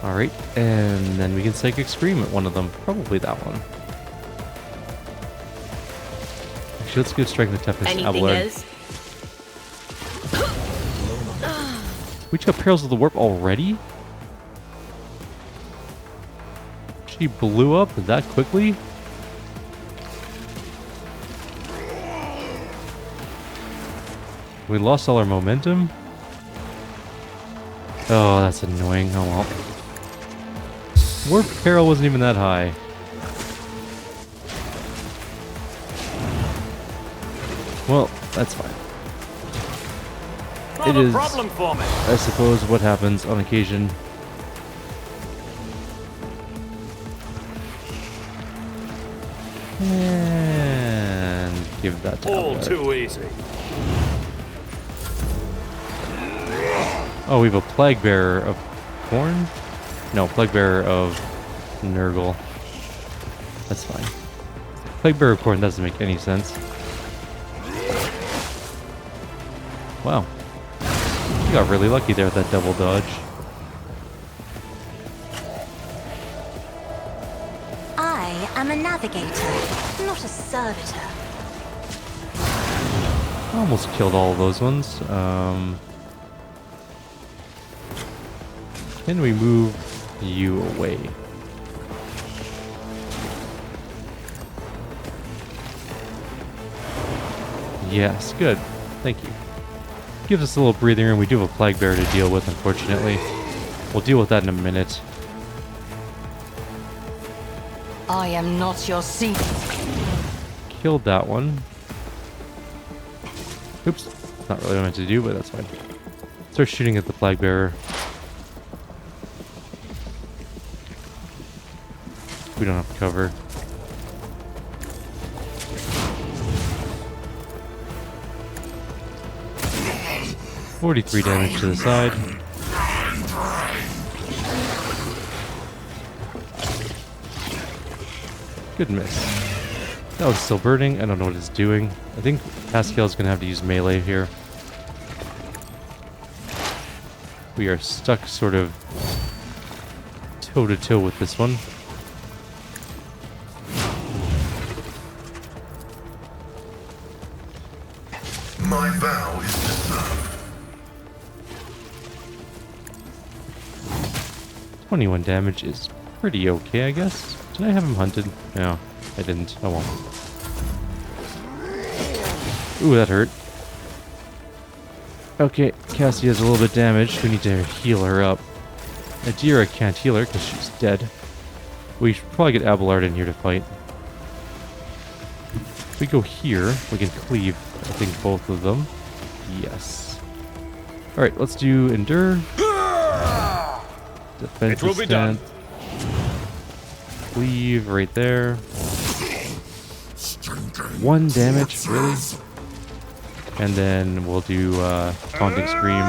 Alright, and then we can Psychic Scream at one of them. Probably that one. Actually, let's go Strength and Toughness. Anything else? We just got Perils of the Warp already? She blew up that quickly? We lost all our momentum? Oh, that's annoying. Oh well. Warp Peril wasn't even that high. Well, that's fine. Not a problem for me. I suppose, what happens on occasion. And give that to All Abelard. too easy. Oh, we have a Plague Bearer of Corn? No, Plague Bearer of Nurgle. That's fine. Plague Bearer of Corn doesn't make any sense. Wow. You got really lucky there with that double dodge. I am a navigator, not a servitor. Almost killed all of those ones. Can we move you away? Yes, good. Thank you. Gives us a little breathing room. We do have a Plague Bearer to deal with, unfortunately. We'll deal with that in a minute. I am not your seat. Killed that one. Oops. Not really what I meant to do, but that's fine. Start shooting at the Plague Bearer. We don't have cover. $43 damage to the side. Good miss. That was still burning. I don't know what it's doing. I think Pascal's gonna have to use melee here. We are stuck sort of toe-to-toe with this one. My vow is to serve. 21 damage is pretty okay, I guess. Did I have him hunted? No, I didn't. Oh well. Ooh, that hurt. Okay, Cassie has a little bit damaged. We need to heal her up. Adira can't heal her because she's dead. We should probably get Abelard in here to fight. If we go here, we can cleave, I think, both of them. Yes. Alright, let's do Endure. Defensive It will be done. Cleave right there. 1 damage, really? And then we'll do Taunting Scream.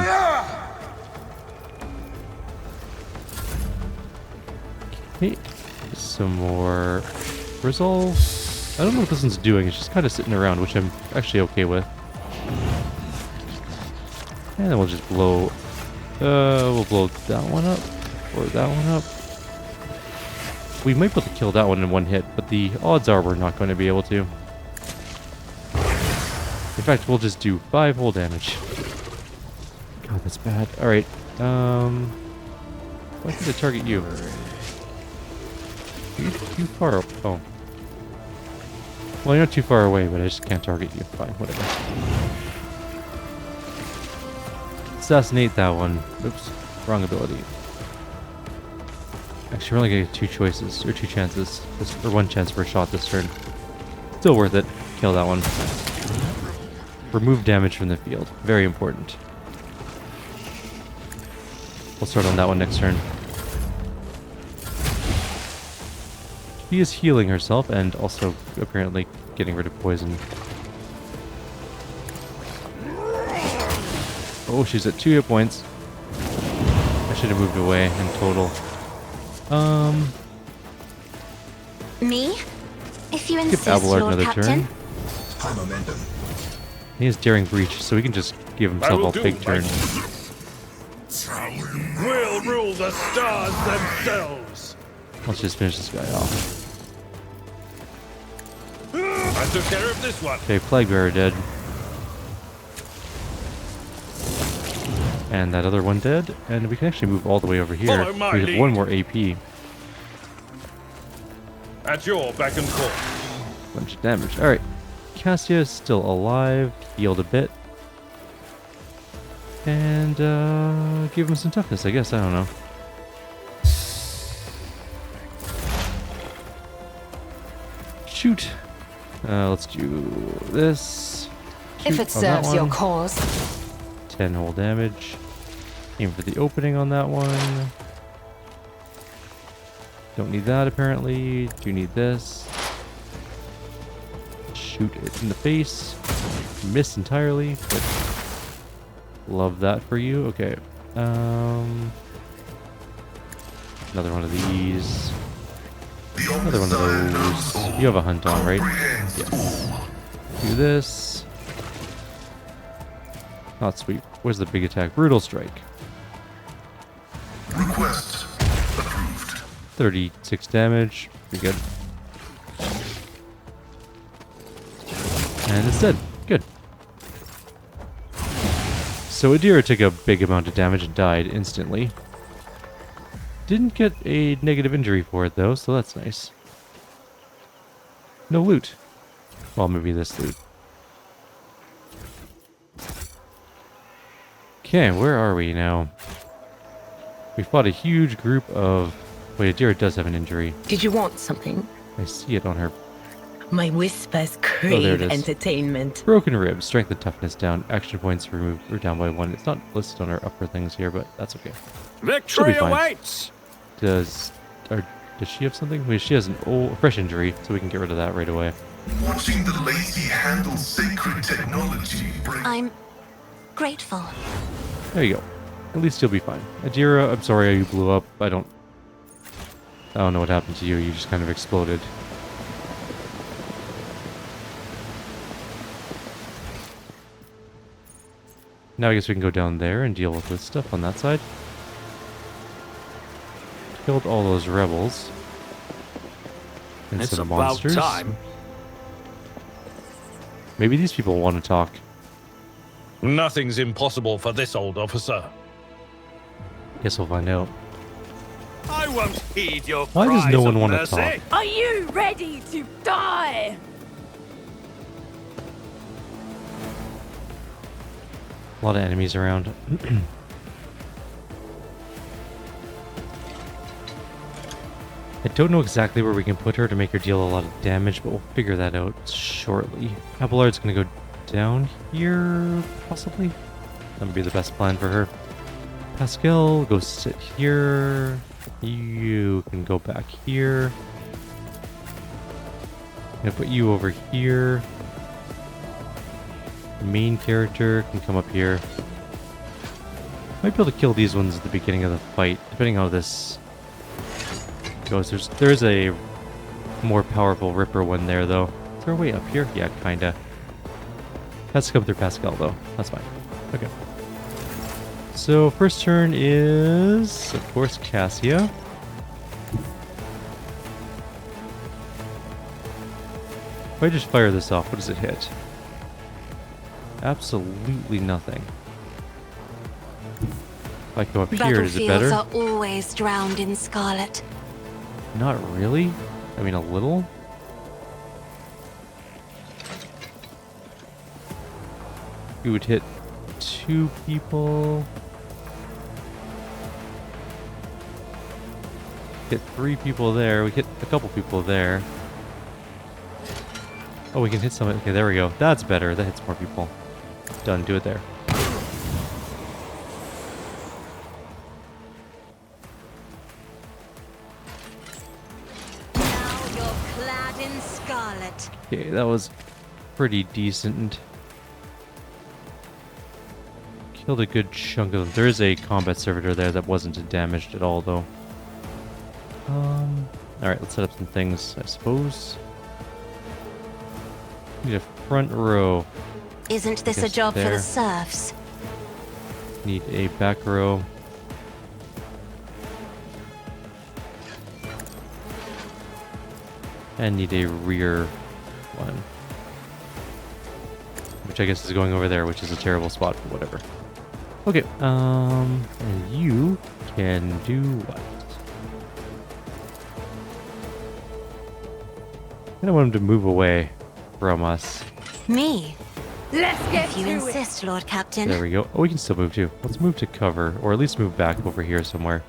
Okay, some more Resolve. I don't know what this one's doing, it's just kind of sitting around, which I'm actually okay with. And then we'll just blow... we'll blow that one up, or that one up. We might be able to kill that one in 1 hit, but the odds are we're not going to be able to. In fact, we'll just do 5 whole damage. God, that's bad. Alright, why did I target you? You're too far up. Oh. Well, you're not too far away, but I just can't target you. Fine, whatever. Assassinate that one. Oops, wrong ability. Actually, we're only gonna get 2 choices, or 2 chances, or 1 chance per shot this turn. Still worth it. Kill that one. Remove damage from the field. Very important. We'll start on that one next turn. She is healing herself and also apparently getting rid of poison. Oh, she's at 2 hit points. I should have moved away in total. Me? If you Give insist, Abelard Lord another Captain. turn. He has Daring Breach, so he can just give himself a big turn. We'll rule the stars themselves. Let's just finish this guy off. I took care of this one. Okay, Plague Bearer dead. And that other one dead. And we can actually move all the way over here. Follow my We have lead. 1 more AP. At your beck and call. Bunch of damage. Alright. Cassia is still alive. Healed a bit. And give him some toughness, I guess. I don't know. Shoot. Let's do this. If Shoot it on that serves your one. cause. 10 whole damage. Aim for the opening on that one. Don't need that apparently. Do need this. Shoot it in the face. Miss entirely, but love that for you. Okay. Another one of these. Another one of those. You have a hunt on, right? Yes. Do this. Not sweet. Where's the big attack? Brutal Strike. Request approved. 36 damage. Pretty good. And it's dead. Good. So Adira took a big amount of damage and died instantly. Didn't get a negative injury for it though, so that's nice. No loot. Well, maybe this loot. Okay, where are we now? We fought a huge group of... Wait, Adira does have an injury. Did you want something? I see it on her. My whispers there crave it is. entertainment. Broken ribs, strength and toughness down, action points removed or down by 1. It's not listed on our upper things here, but that's okay. Victory fine. awaits. Does she have something? Wait, she has an old, fresh injury, so we can get rid of that right away. Watching the lady handle sacred technology brings I'm grateful. There you go. At least you'll be fine. Adira, I'm sorry you blew up. I don't know what happened to you. You just kind of exploded. Now I guess we can go down there and deal with this stuff on that side. Killed all those rebels. And It's some about monsters. time. Maybe these people want to talk. Nothing's impossible for this old officer. Guess we'll find out. I won't heed your Why does cries no one of want to mercy. talk? Are you ready to die? A lot of enemies around. I don't know exactly where we can put her to make her deal a lot of damage, but we'll figure that out shortly. Abelard's gonna go down here, possibly? That would be the best plan for her. Pascal, go sit here. You can go back here. I'm gonna put you over here. The main character can come up here. Might be able to kill these ones at the beginning of the fight, depending on how this goes. There's a more powerful Ripper one there, though. Is there a way up here? Yeah, kinda. Has to come through Pascal, though. That's fine. Okay. So, first turn is, of course, Cassia. If I just fire this off, what does it hit? Absolutely nothing. If I come up here, is it better? Battlefields are always drowned in scarlet. Not really. I mean, a little. You would hit 2 people. Hit 3 people there. We hit a couple people there. Oh, we can hit some. Okay, there we go. That's better. That hits more people. Done. Do it there. Now you're clad in scarlet. Okay, that was pretty decent. Killed a good chunk of them. There is a combat servitor there that wasn't damaged at all, though. Alright, let's set up some things, I suppose. Need a front row. Isn't this a job for the serfs? Need a back row. And need a rear one. Which I guess is going over there, which is a terrible spot, but whatever. Okay, and you can do what? I don't want him to move away from us. Me? Let's get If you insist, Lord Captain. There we go. Oh, we can still move too. Let's move to cover, or at least move back over here somewhere.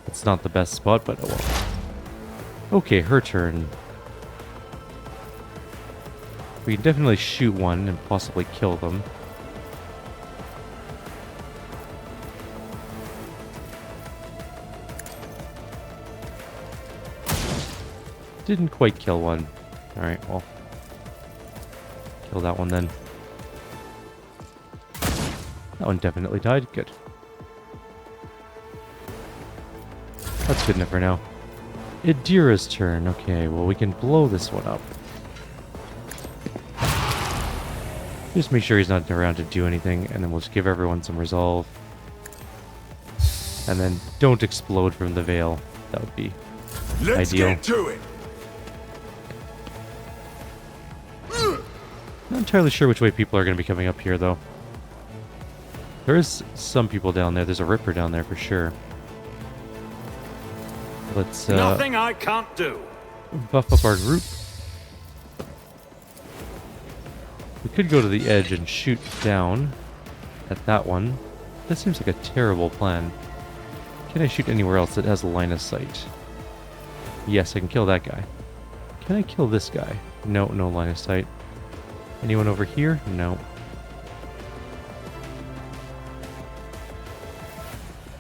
It's not the best spot, but oh well. Okay, her turn. We can definitely shoot one and possibly kill them. Didn't quite kill one. Alright, well. Kill that one then. That one definitely died. Good. That's good enough for now. Idira's turn. Okay, well we can blow this one up. Just make sure he's not around to do anything, and then we'll just give everyone some resolve. And then don't explode from the veil. That would be ideal. Let's get to it. Not entirely sure which way people are going to be coming up here, though. There is some people down there. There's a Ripper down there for sure. Let's Nothing I can't do. buff up our group. We could go to the edge and shoot down at that one. That seems like a terrible plan. Can I shoot anywhere else that has a line of sight? Yes, I can kill that guy. Can I kill this guy? No, no line of sight. Anyone over here? No.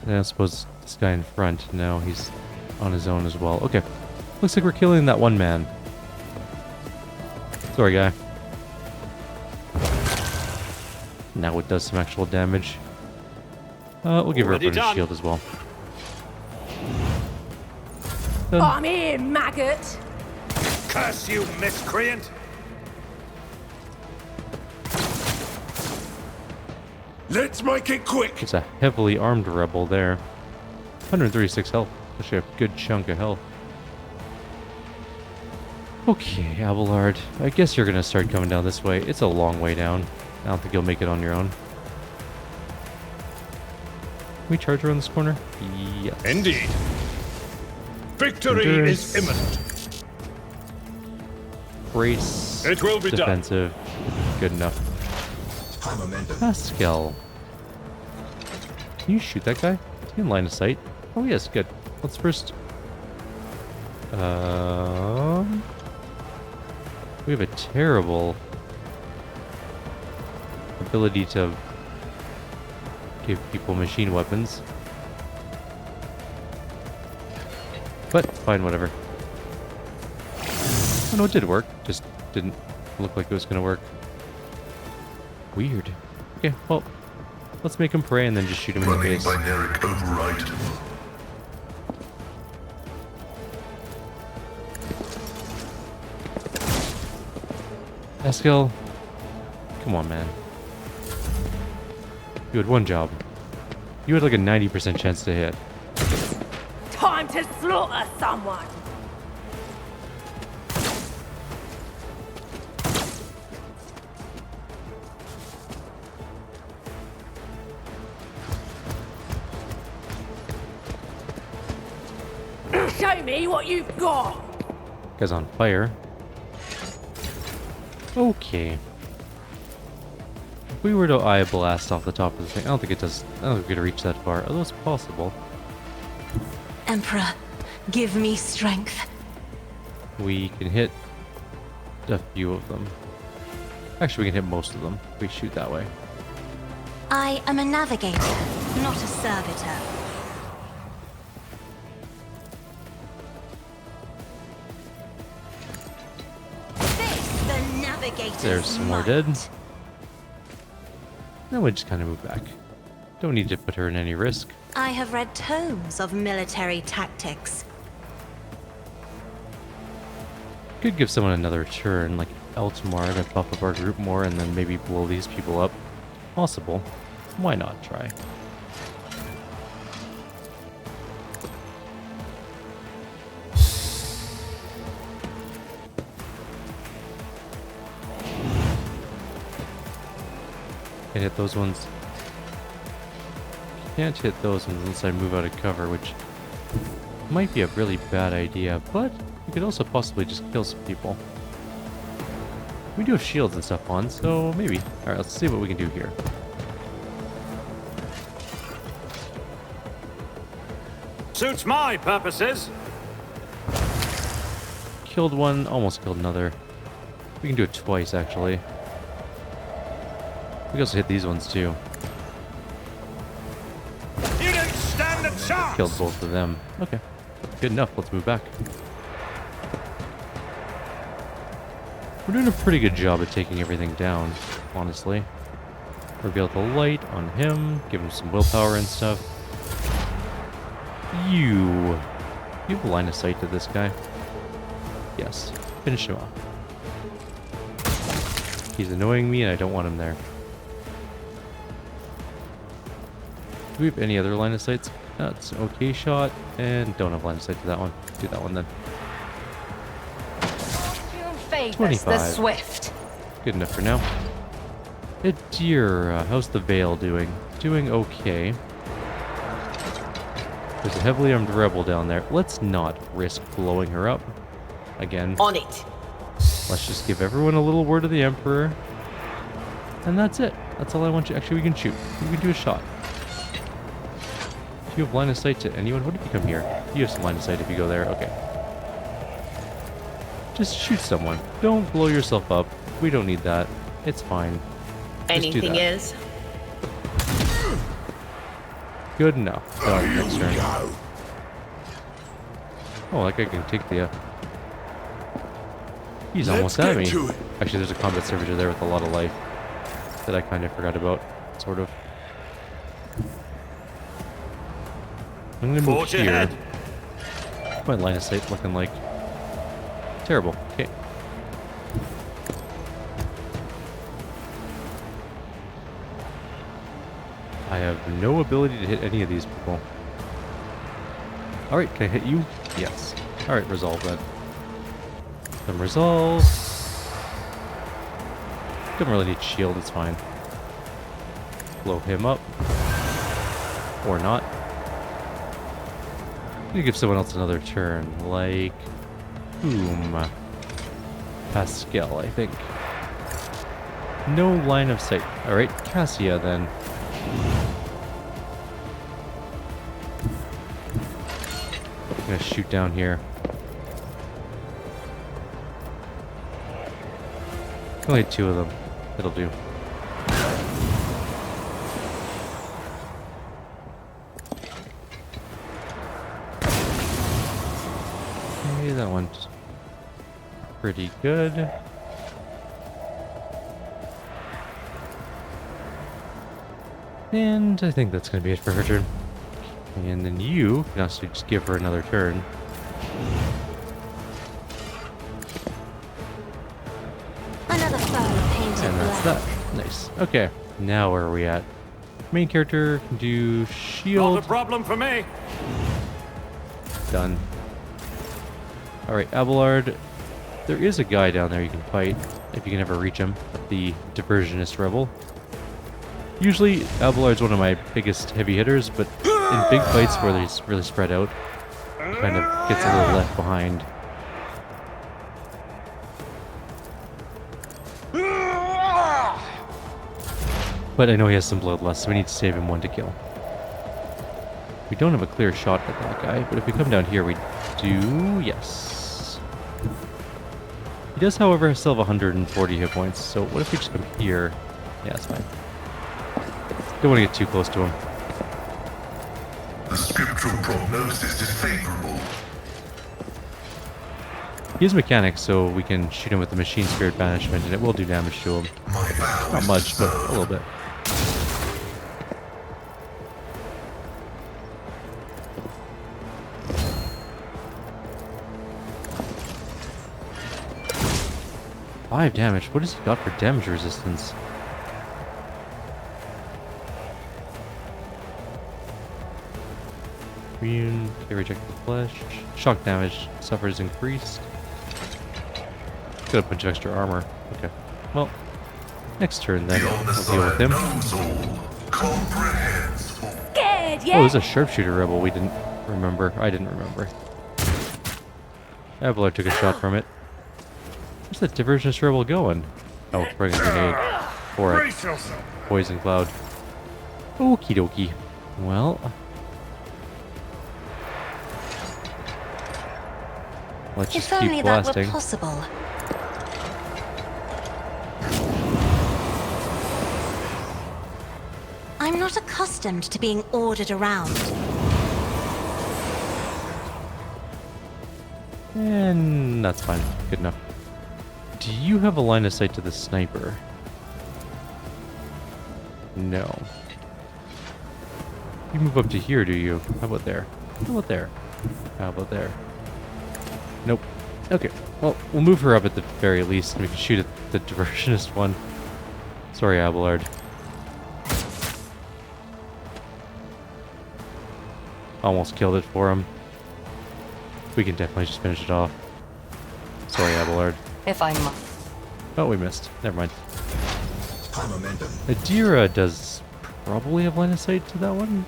And I suppose this guy in front. No, he's on his own as well. Okay. Looks like we're killing that one man. Sorry, guy. Now it does some actual damage. We'll give her a shield as well. Done. I'm here, maggot. Curse you, miscreant! Let's make it quick! It's a heavily armed rebel there. 136 health. Actually a good chunk of health. Okay, Abelard. I guess you're gonna start coming down this way. It's a long way down. I don't think you'll make it on your own. Can we charge around this corner? Yes. Indeed. Victory Endurance. is imminent. Brace. It will be defensive. Good enough. High momentum. Pascal. Can you shoot that guy? Is he in line of sight? Oh yes, good. Let's first... We have a terrible ability to give people machine weapons. But, fine, whatever. Oh no, it did work. Just didn't look like it was gonna work. Weird. Okay, well, let's make him pray and then just shoot him in the Running face. binaric override. Pascal, come on, man. You had one job. You had like a 90% chance to hit. Time to slaughter someone! Show me what you've got! Guy's on fire. Okay. If we were to eye blast off the top of the thing, I don't think it does. I don't think we could reach that far, although it's possible. Emperor, give me strength. We can hit a few of them. Actually, we can hit most of them if we shoot that way. I am a navigator, not a servitor. This the navigator's There's some more might. dead. Then we just kind of move back. Don't need to put her in any risk. I have read tomes of military tactics. Could give someone another turn, like Eltamar, to buff up our group more and then maybe blow these people up. Possible. Why not try? Can't hit those ones. Can't hit those ones unless I move out of cover, which might be a really bad idea, but we could also possibly just kill some people. We do have shields and stuff on, so maybe. Alright, let's see what we can do here. Suits my purposes. Killed one, almost killed another. We can do it twice, actually. We can also hit these ones, too. You don't stand a chance. Killed both of them. Okay. Good enough. Let's move back. We're doing a pretty good job at taking everything down, honestly. Reveal the light on him. Give him some willpower and stuff. You have a line of sight to this guy? Yes. Finish him off. He's annoying me and I don't want him there. Do we have any other line of sights? That's an okay shot, and don't have line of sight to that one. Do that one then. Favors 25. the swift. Good enough for now. Dear, how's the Veil doing? Doing okay. There's a heavily armed rebel down there. Let's not risk blowing her up. Again. On it. Let's just give everyone a little word of the Emperor. And that's it. That's all I want you. Actually, we can shoot. We can do a shot. Do you have line of sight to anyone? What if you come here? You have some line of sight if you go there. Okay. Just shoot someone. Don't blow yourself up. We don't need that. It's fine. Just do Anything that. is. Good enough. Done. Next turn. Oh, that guy can take the... He's almost at me. Actually, there's a combat servitor there with a lot of life that I kind of forgot about, sort of. I'm gonna move Forge here. ahead. My line of sight looking like terrible. Okay. I have no ability to hit any of these people. Alright, can I hit you? Yes. Alright, resolve that. Then resolve. Don't really need shield, it's fine. Blow him up. Or not. You give someone else another turn, like whom? Pascal, I think. No line of sight. Alright, Cassia then. I'm gonna shoot down here. Only 2 of them. It'll do. Okay, that one's pretty good. And I think that's going to be it for her turn. And then you can also just give her another turn. Another fur painted And that's black. that. Nice. Okay, now where are we at? Main character can do shield. Not a problem for me. Done. Alright, Abelard. There is a guy down there you can fight, if you can ever reach him. The Diversionist Rebel. Usually, Abelard's one of my biggest heavy hitters, but in big fights where he's really spread out, he kind of gets a little left behind. But I know he has some bloodlust, so we need to save him one to kill. We don't have a clear shot at that guy, but if we come down here, we do. Yes. He does, however, still have 140 hit points, so what if we just come here? Yeah, it's fine. Don't want to get too close to him. The scriptural prognosis is favorable. He has mechanics, so we can shoot him with the machine spirit banishment, and it will do damage to him. My vow Not is much, to but a serve. little bit. Five damage. What has he got for damage resistance? Immune, okay, reject the flesh. Shock damage suffers increased. Got a bunch of extra armor. Okay. Well, next turn then. The We'll deal with Omnissiah him. knows all, comprehends all. Scared, yeah? Oh, there's a sharpshooter rebel we didn't remember. I didn't remember. Abelard took a shot from it. Where's that Diversionist rebel going? Oh, bring a grenade for it. Brace yourself. Poison cloud. Okie dokie. Well. Let's If just only keep that blasting. were possible. I'm not accustomed to being ordered around. And that's fine. Good enough. Do you have a line of sight to the sniper? No. You move up to here, do you? How about there? How about there? How about there? Nope. Okay. Well, we'll move her up at the very least, and we can shoot at the Diversionist one. Sorry, Abelard. Almost killed it for him. We can definitely just finish it off. Sorry, Abelard. If I must. Oh, we missed. Never mind. High momentum. Adira does probably have line of sight to that one.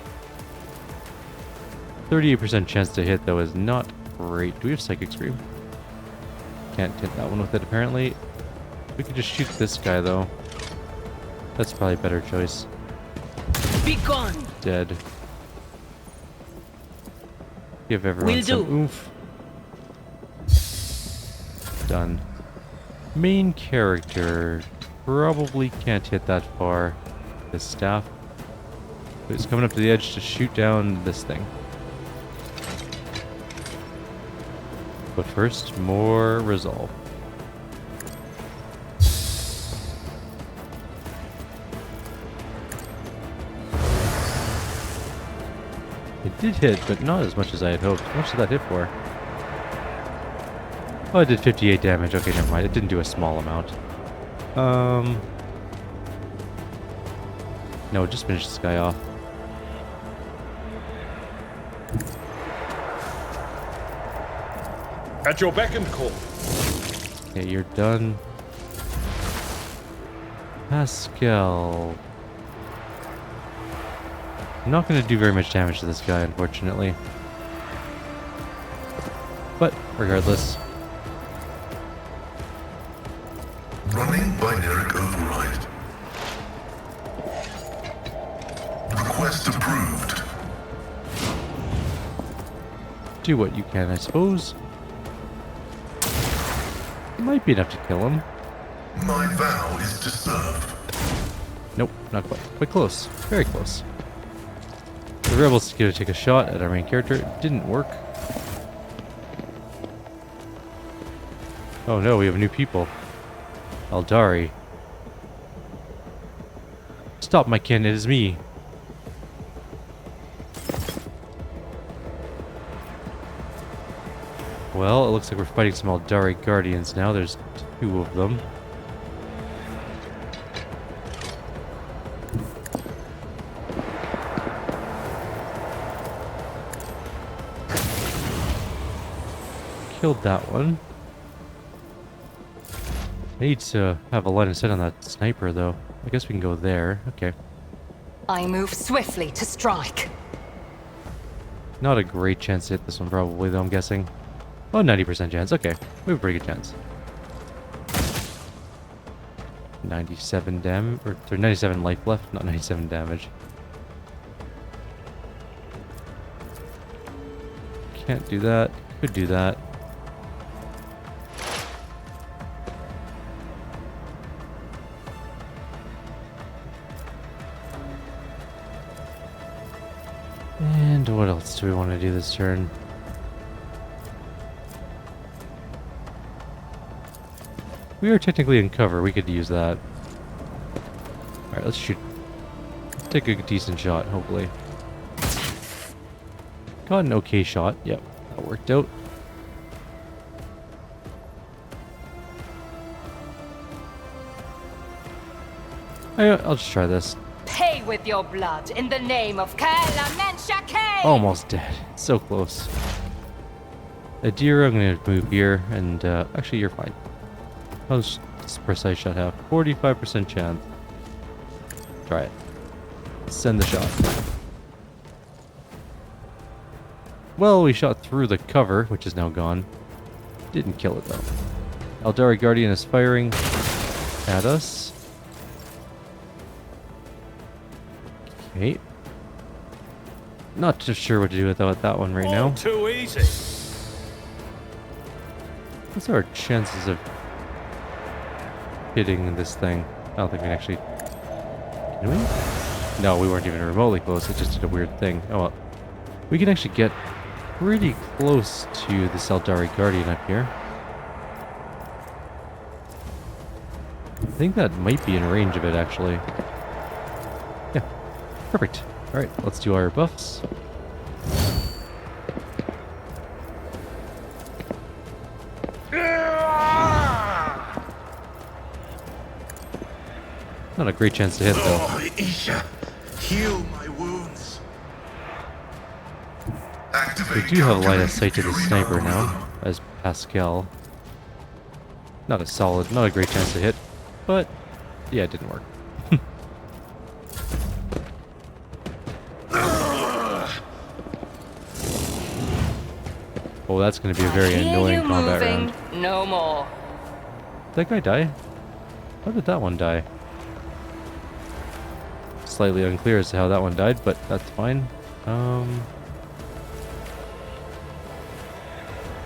38% chance to hit, though, is not great. Do we have Psychic Scream? Can't hit that one with it, apparently. We could just shoot this guy, though. That's probably a better choice. Be gone. Dead. Give everyone Will some do. oomph. Done. Main character probably can't hit that far. This staff. But it's coming up to the edge to shoot down this thing. But first, more resolve. It did hit, but not as much as I had hoped. How much did that hit for? Oh, it did 58 damage. Okay, never mind. It didn't do a small amount. No, just finish this guy off. At your beck and call. Okay, you're done. Pascal. I'm not going to do very much damage to this guy, unfortunately. But, regardless. Running binaric override. Quest approved. Do what you can, I suppose. Might be enough to kill him. My vow is to serve. Nope, not quite. Quite close. Very close. The rebels going to take a shot at our main character. It didn't work. Oh no, we have new people. Eldari. Stop, my kin, it is me. Well, it looks like we're fighting some Eldari Guardians now. There's 2 of them. Killed that one. I need to have a line of sight on that sniper, though. I guess we can go there. Okay. I move swiftly to strike. Not a great chance to hit this one, probably, though, I'm guessing. Oh, 90% chance. Okay. We have a pretty good chance. 97 damage. Or, sorry, 97 life left, not 97 damage. Can't do that. Could do that. And what else do we want to do this turn? We are technically in cover. We could use that. Alright, let's shoot. Take a decent shot, hopefully. Got an okay shot. Yep, that worked out. I'll just try this. Pay with your blood in the name of Kalamanshake! Almost dead. So close. Adira, I'm going to move here, and actually you're fine. How does this precise shot have? 45% chance. Try it. Send the shot. Well, we shot through the cover, which is now gone. Didn't kill it, though. Eldari Guardian is firing at us. Okay. Not too sure what to do with that one right now. Too easy. What's our chances of hitting this thing? I don't think we can actually... Can we? No, we weren't even remotely close. It just did a weird thing. Oh well. We can actually get pretty close to the Eldari Guardian up here. I think that might be in range of it, actually. Yeah. Perfect. Alright, let's do our buffs. Not a great chance to hit, though. Oh, Isha, heal my wounds. We do have a line of sight to the sniper now, as Pascal. Not a solid, not a great chance to hit, but yeah, it didn't work. Oh, that's going to be a very annoying combat round. No more. Did that guy die? How did that one die? Slightly unclear as to how that one died, but that's fine.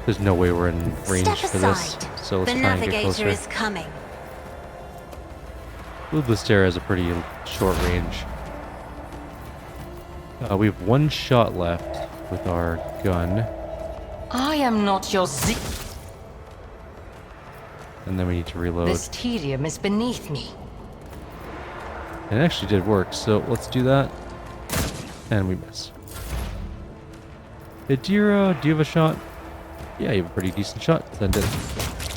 There's no way we're in range for this, so let's try and get closer. The navigator is coming. Blue Blistera has a pretty short range. We have one shot left with our gun. I am not your And then we need to reload. This tedium is beneath me. It actually did work, so let's do that. And we miss. Adira, do you have a shot? Yeah, you have a pretty decent shot. Send it.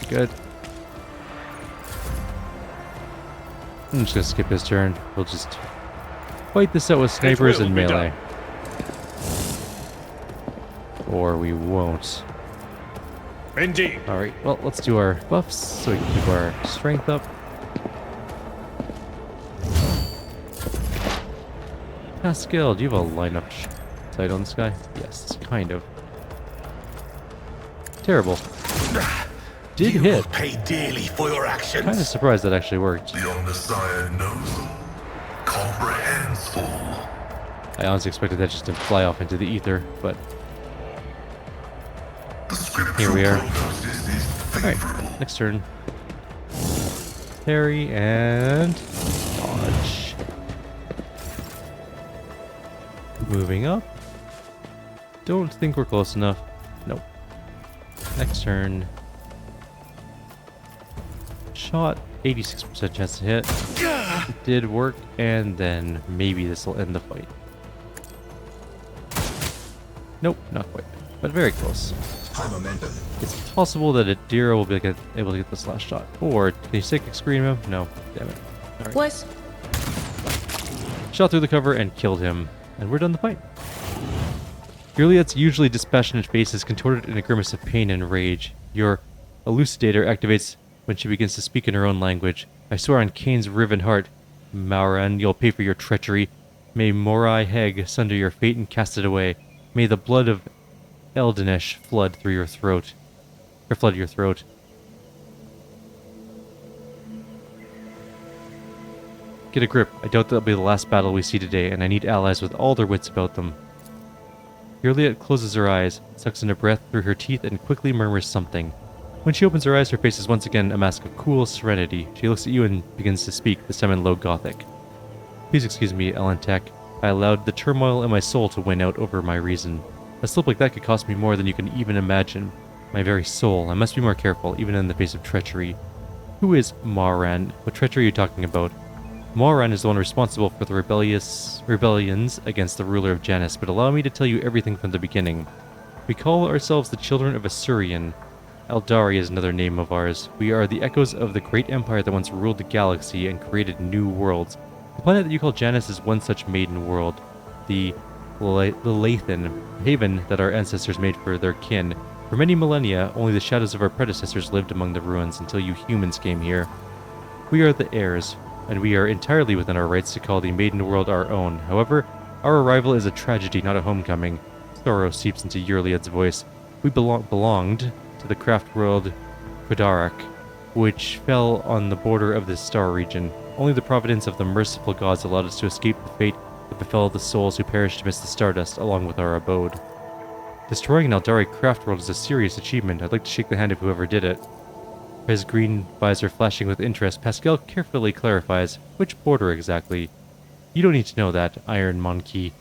Good. I'm just gonna skip his turn. We'll just fight this out with snipers and melee. Or we won't. Indeed. Alright, well, let's do our buffs so we can keep our strength up. Pascal, do you have a line-up sight on this guy? Yes, kind of. Terrible. Did you hit. Will pay dearly for your actions. Kind of surprised that actually worked. The Omnissiah knows all, comprehends all. I honestly expected that just to fly off into the ether, but here we are. Alright, next turn. Parry and dodge. Moving up. Don't think we're close enough. Nope. Next turn. Shot. 86% chance to hit. It did work, and then maybe this will end the fight. Nope, not quite, but very close. It's possible that Adira will be able to get this last shot. Or, can you psychic screen him? No, damn it. Alright. What? Shot through the cover and killed him, and we're done the fight. Juliet's usually dispassionate face is contorted in a grimace of pain and rage. Your elucidator activates when she begins to speak in her own language. I swear on Kane's riven heart, Mauran, you'll pay for your treachery. May Morai Heg sunder your fate and cast it away. May the blood of Eldinesh flood through your throat. Or flood your throat. Get a grip. I doubt that'll be the last battle we see today, and I need allies with all their wits about them. Juliet closes her eyes, sucks in a breath through her teeth, and quickly murmurs something. When she opens her eyes, her face is once again a mask of cool serenity. She looks at you and begins to speak, this time in low Gothic. Please excuse me, Elentek. I allowed the turmoil in my soul to win out over my reason. A slip like that could cost me more than you can even imagine. My very soul. I must be more careful, even in the face of treachery. Who is Mauran? What treachery are you talking about? Mauran is the one responsible for the rebellions against the ruler of Janus, but allow me to tell you everything from the beginning. We call ourselves the Children of Asurian. Eldari is another name of ours. We are the echoes of the great empire that once ruled the galaxy and created new worlds. The planet that you call Janus is one such maiden world. The Lathan, haven that our ancestors made for their kin. For many millennia, only the shadows of our predecessors lived among the ruins until you humans came here. We are the heirs, and we are entirely within our rights to call the maiden world our own. However, our arrival is a tragedy, not a homecoming. Sorrow seeps into Yurliad's voice. We belonged to the craft world Kudarak, which fell on the border of this star region. Only the providence of the merciful gods allowed us to escape the fate that befell the souls who perished amidst the stardust along with our abode. Destroying an Eldari craft world is a serious achievement. I'd like to shake the hand of whoever did it. His green visor flashing with interest, Pascal carefully clarifies, which border exactly? You don't need to know that, Iron Monkey.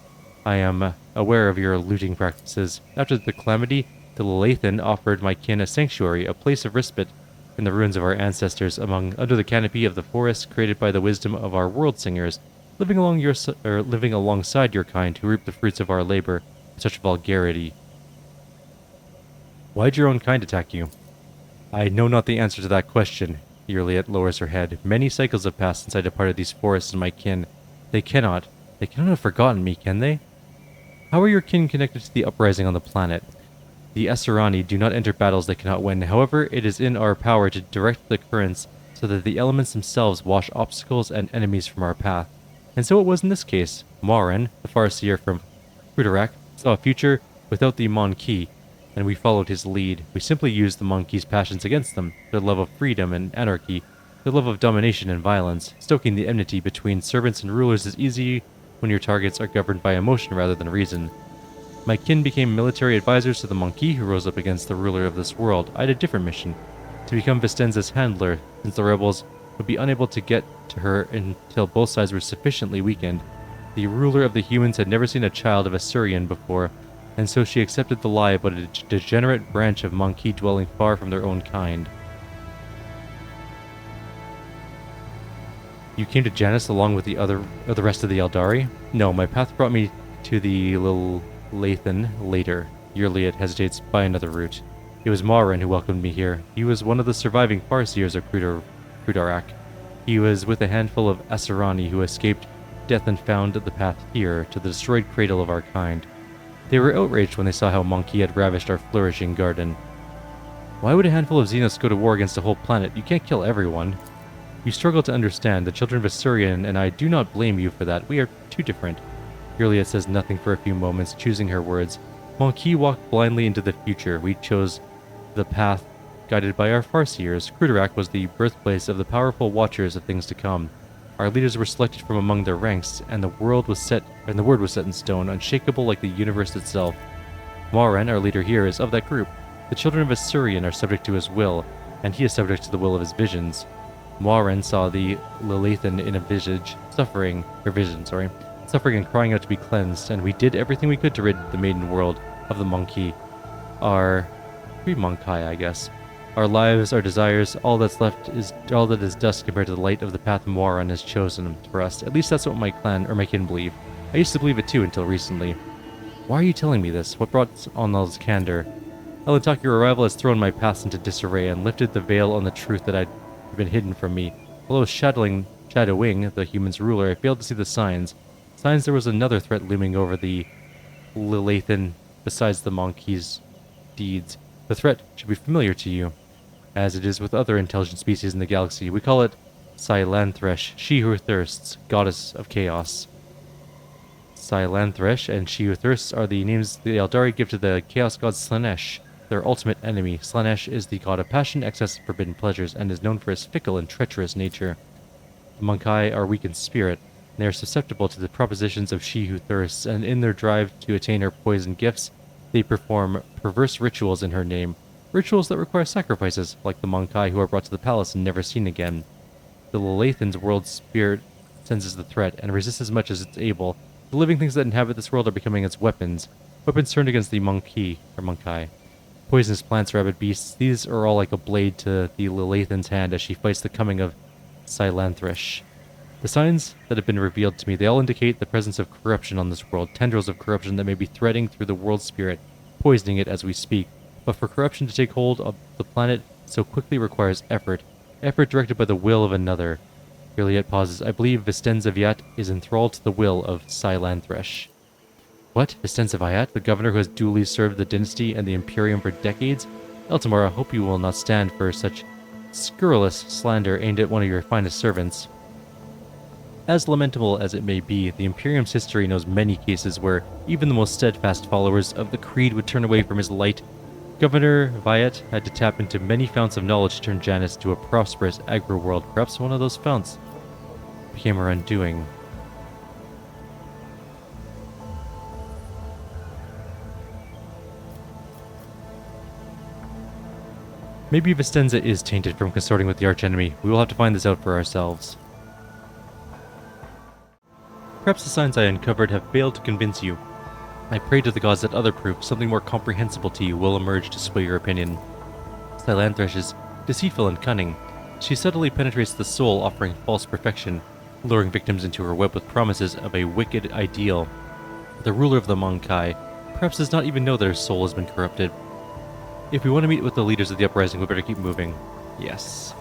I am aware of your looting practices. After the calamity, the Lathan offered my kin a sanctuary, a place of respite in the ruins of our ancestors, under the canopy of the forest created by the wisdom of our world singers, living alongside your kind who reap the fruits of our labor with such vulgarity. Why'd your own kind attack you? I know not the answer to that question. Juliet lowers her head. Many cycles have passed since I departed these forests and my kin. They cannot have forgotten me, can they? How are your kin connected to the uprising on the planet? The Asurani do not enter battles they cannot win. However, it is in our power to direct the currents so that the elements themselves wash obstacles and enemies from our path. And so it was in this case. Mauran, the Farseer from Kudarak, saw a future without the Monkey, and we followed his lead. We simply used the Monkey's passions against them, their love of freedom and anarchy, their love of domination and violence. Stoking the enmity between servants and rulers is easy when your targets are governed by emotion rather than reason. My kin became military advisors to the Monkey who rose up against the ruler of this world. I had a different mission, to become Vistenza's handler, since the rebels would be unable to get to her until both sides were sufficiently weakened. The ruler of the humans had never seen a child of Asurian before, and so she accepted the lie about a degenerate branch of Monkey dwelling far from their own kind. You came to Janus along with the rest of the Eldari? No, my path brought me to the Lathan later. Juliet hesitates by another route. It was Mauran who welcomed me here. He was one of the surviving Farseers of Kudarak. He was with a handful of Asurani who escaped death and found the path here to the destroyed cradle of our kind. They were outraged when they saw how Monkey had ravished our flourishing garden. Why would a handful of Xenos go to war against a whole planet? You can't kill everyone. You struggle to understand. The children of Asurian, and I do not blame you for that. We are too different. Juliet says nothing for a few moments, choosing her words. Monkey walked blindly into the future. We chose the path guided by our Farseers. Kudarak was the birthplace of the powerful watchers of things to come. Our leaders were selected from among their ranks, and the word was set in stone, unshakable like the universe itself. Moran, our leader here, is of that group. The children of Asurian are subject to his will, and he is subject to the will of his visions. Moran saw the Lilithan in a suffering and crying out to be cleansed, and we did everything we could to rid the maiden world of the monkey. I guess. Our lives, our desires, all that is dust compared to the light of the path Moran has chosen for us. At least that's what my clan or my kin believe. I used to believe it too until recently. Why are you telling me this? What brought on all this candor? Elentaki, your arrival has thrown my paths into disarray and lifted the veil on the truth that had been hidden from me. Although shadowing the human's ruler, I failed to see the signs. Signs there was another threat looming over the Lilithan besides the monkey's deeds. The threat should be familiar to you, as it is with other intelligent species in the galaxy. We call it Silanthresh, she who thirsts, goddess of chaos. Silanthresh and she who thirsts are the names the Eldari give to the chaos god Slanesh, their ultimate enemy. Slanesh is the god of passion, excess, and forbidden pleasures, and is known for his fickle and treacherous nature. The Monkai are weak in spirit, and they are susceptible to the propositions of she who thirsts, and in their drive to attain her poison gifts, they perform perverse rituals in her name. Rituals that require sacrifices, like the Monkai who are brought to the palace and never seen again. The Lilathan's world spirit senses the threat, and resists as much as it's able. The living things that inhabit this world are becoming its weapons. Weapons turned against the Monkai. Poisonous plants, rabid beasts, these are all like a blade to the Lilathan's hand as she fights the coming of Silanthresh. The signs that have been revealed to me, they all indicate the presence of corruption on this world, tendrils of corruption that may be threading through the world spirit, poisoning it as we speak. But for corruption to take hold of the planet so quickly requires effort directed by the will of another. Juliet pauses. I believe Vistenza Viat is enthralled to the will of Silanthresh. What? Vistenza Viat, the governor who has duly served the dynasty and the Imperium for decades? Eltamar, I hope you will not stand for such scurrilous slander aimed at one of your finest servants. As lamentable as it may be, the Imperium's history knows many cases where even the most steadfast followers of the Creed would turn away from his light. Governor Viat had to tap into many founts of knowledge to turn Janus to a prosperous agro-world. Perhaps one of those founts became her undoing. Maybe Vistenza is tainted from consorting with the archenemy. We will have to find this out for ourselves. Perhaps the signs I uncovered have failed to convince you. I pray to the gods that other proof, something more comprehensible to you, will emerge to sway your opinion. Silanthresh is deceitful and cunning. She subtly penetrates the soul, offering false perfection, luring victims into her web with promises of a wicked ideal. The ruler of the Monkai perhaps does not even know that her soul has been corrupted. If we want to meet with the leaders of the uprising, we better keep moving. Yes.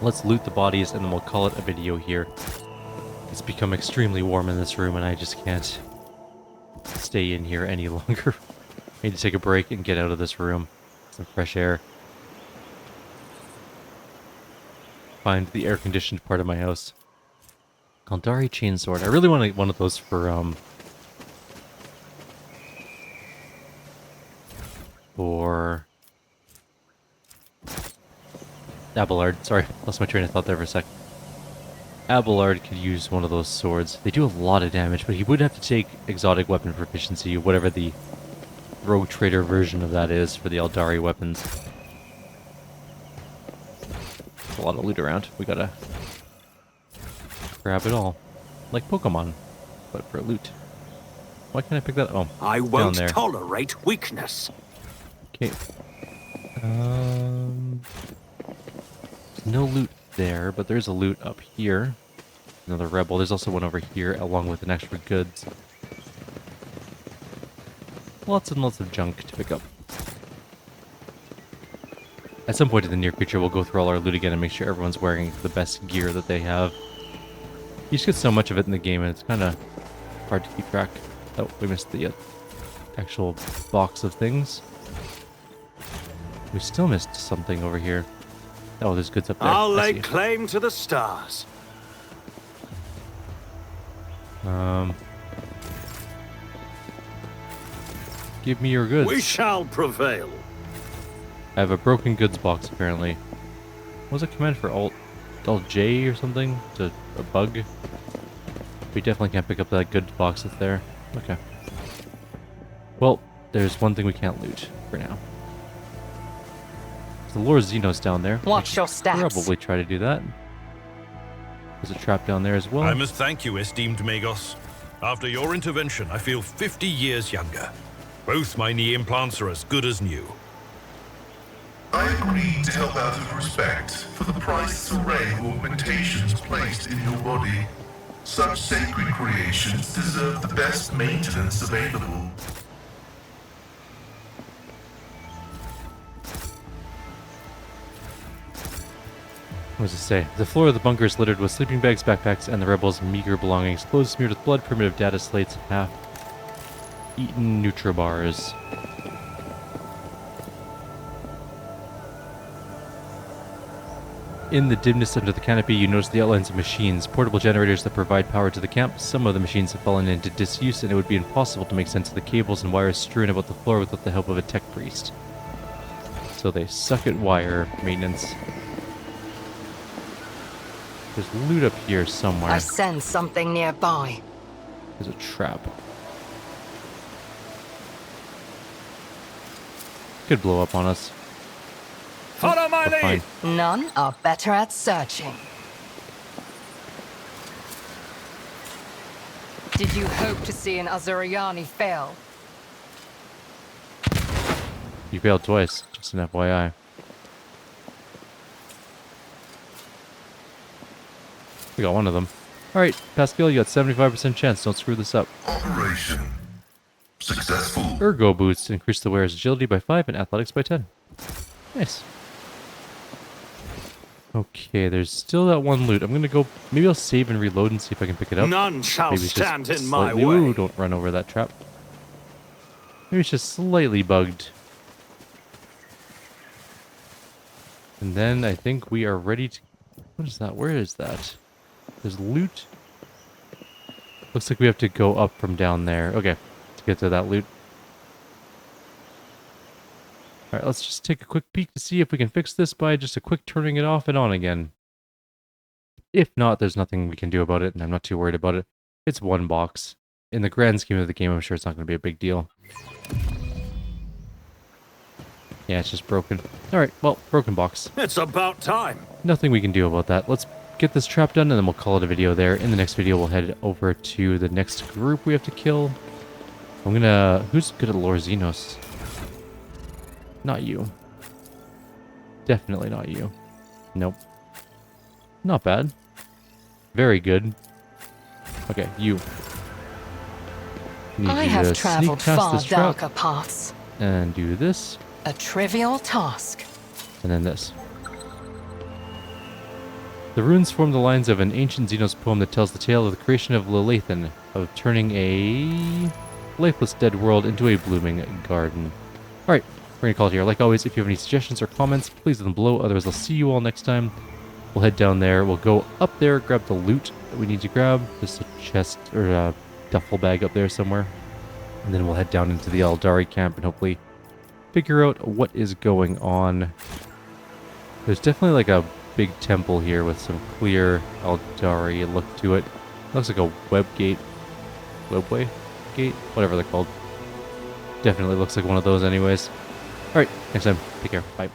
Let's loot the bodies and then we'll call it a video here. It's become extremely warm in this room and I just can't stay in here any longer. I need to take a break and get out of this room. Some fresh air. Find the air-conditioned part of my house. Eldari chainsword. I really want one of those for Abelard. Sorry, lost my train of thought there for a sec. Abelard could use one of those swords. They do a lot of damage, but he would have to take exotic weapon proficiency, whatever the rogue trader version of that is for the Eldari weapons. There's a lot of loot around. We gotta grab it all. Like Pokemon, but for loot. Why can't I pick that up? Oh, I down won't there. tolerate weakness. Okay. No loot there, but there's a loot up here. Another rebel. There's also one over here, along with an extra goods. Lots and lots of junk to pick up. At some point in the near future, we'll go through all our loot again and make sure everyone's wearing the best gear that they have. You just get so much of it in the game, and it's kind of hard to keep track. Oh, we missed the actual box of things. We still missed something over here. Oh, there's goods up there. I'll lay claim to the stars. Give me your goods. We shall prevail. I have a broken goods box, apparently. What was a command for alt? J or something? It's a bug? We definitely can't pick up that good box that's there. Okay. Well, there's one thing we can't loot for now. The Lord Xenos down there. Watch your steps. Probably try to do that. There's a trap down there as well. I must thank you, esteemed Magos. After your intervention, I feel 50 years younger. Both my knee implants are as good as new. I agreed to help out of respect for the priceless array of augmentations placed in your body. Such sacred creations deserve the best maintenance available. What does it say? The floor of the bunker is littered with sleeping bags, backpacks, and the rebels' meager belongings. Clothes smeared with blood, primitive data slates, half-eaten Nutribars. In the dimness under the canopy, you notice the outlines of machines, portable generators that provide power to the camp. Some of the machines have fallen into disuse, and it would be impossible to make sense of the cables and wires strewn about the floor without the help of a tech priest. So they suck at wire maintenance. There's loot up here somewhere. I sense something nearby. There's a trap. Could blow up on us. Follow my lead! Fine. None are better at searching. Did you hope to see an Azuriani fail? You failed twice, just an FYI. We got one of them. Alright, Pascal, you got 75% chance. Don't screw this up. Operation successful. Ergo boots increase the wearer's agility by 5 and athletics by 10. Nice. Okay, there's still that one loot. I'm gonna go... Maybe I'll save and reload and see if I can pick it up. None shall Maybe it's just stand in my slightly... way. Ooh, don't run over that trap. Maybe it's just slightly bugged. And then I think we are ready to... What is that? Where is that? There's loot. Looks like we have to go up from down there. Okay, to get to that loot. Alright, let's just take a quick peek to see if we can fix this by just a quick turning it off and on again. If not, there's nothing we can do about it, and I'm not too worried about it. It's one box. In the grand scheme of the game, I'm sure it's not going to be a big deal. Yeah, it's just broken. Alright, well, broken box. It's about time. Nothing we can do about that. Let's get this trap done, and then we'll call it a video there. In the next video, we'll head over to the next group we have to kill. I'm gonna... Who's good at Lore Xenos? Not you. Definitely not you. Nope. Not bad. Very good. Okay, you. Need I you have to traveled sneak past far this trap darker paths. and do this, A trivial task. and then this. The runes form the lines of an ancient Xenos poem that tells the tale of the creation of Lilithan, of turning a lifeless dead world into a blooming garden. Alright, we're going to call it here. Like always, if you have any suggestions or comments, please leave them below. Otherwise, I'll see you all next time. We'll head down there. We'll go up there, grab the loot that we need to grab. Just a chest or a duffel bag up there somewhere. And then we'll head down into the Eldari camp and hopefully figure out what is going on. There's definitely like a big temple here with some clear Eldari look to it. Looks like a web gate. Webway gate? Whatever they're called. Definitely looks like one of those anyways. Alright, next time. Take care. Bye.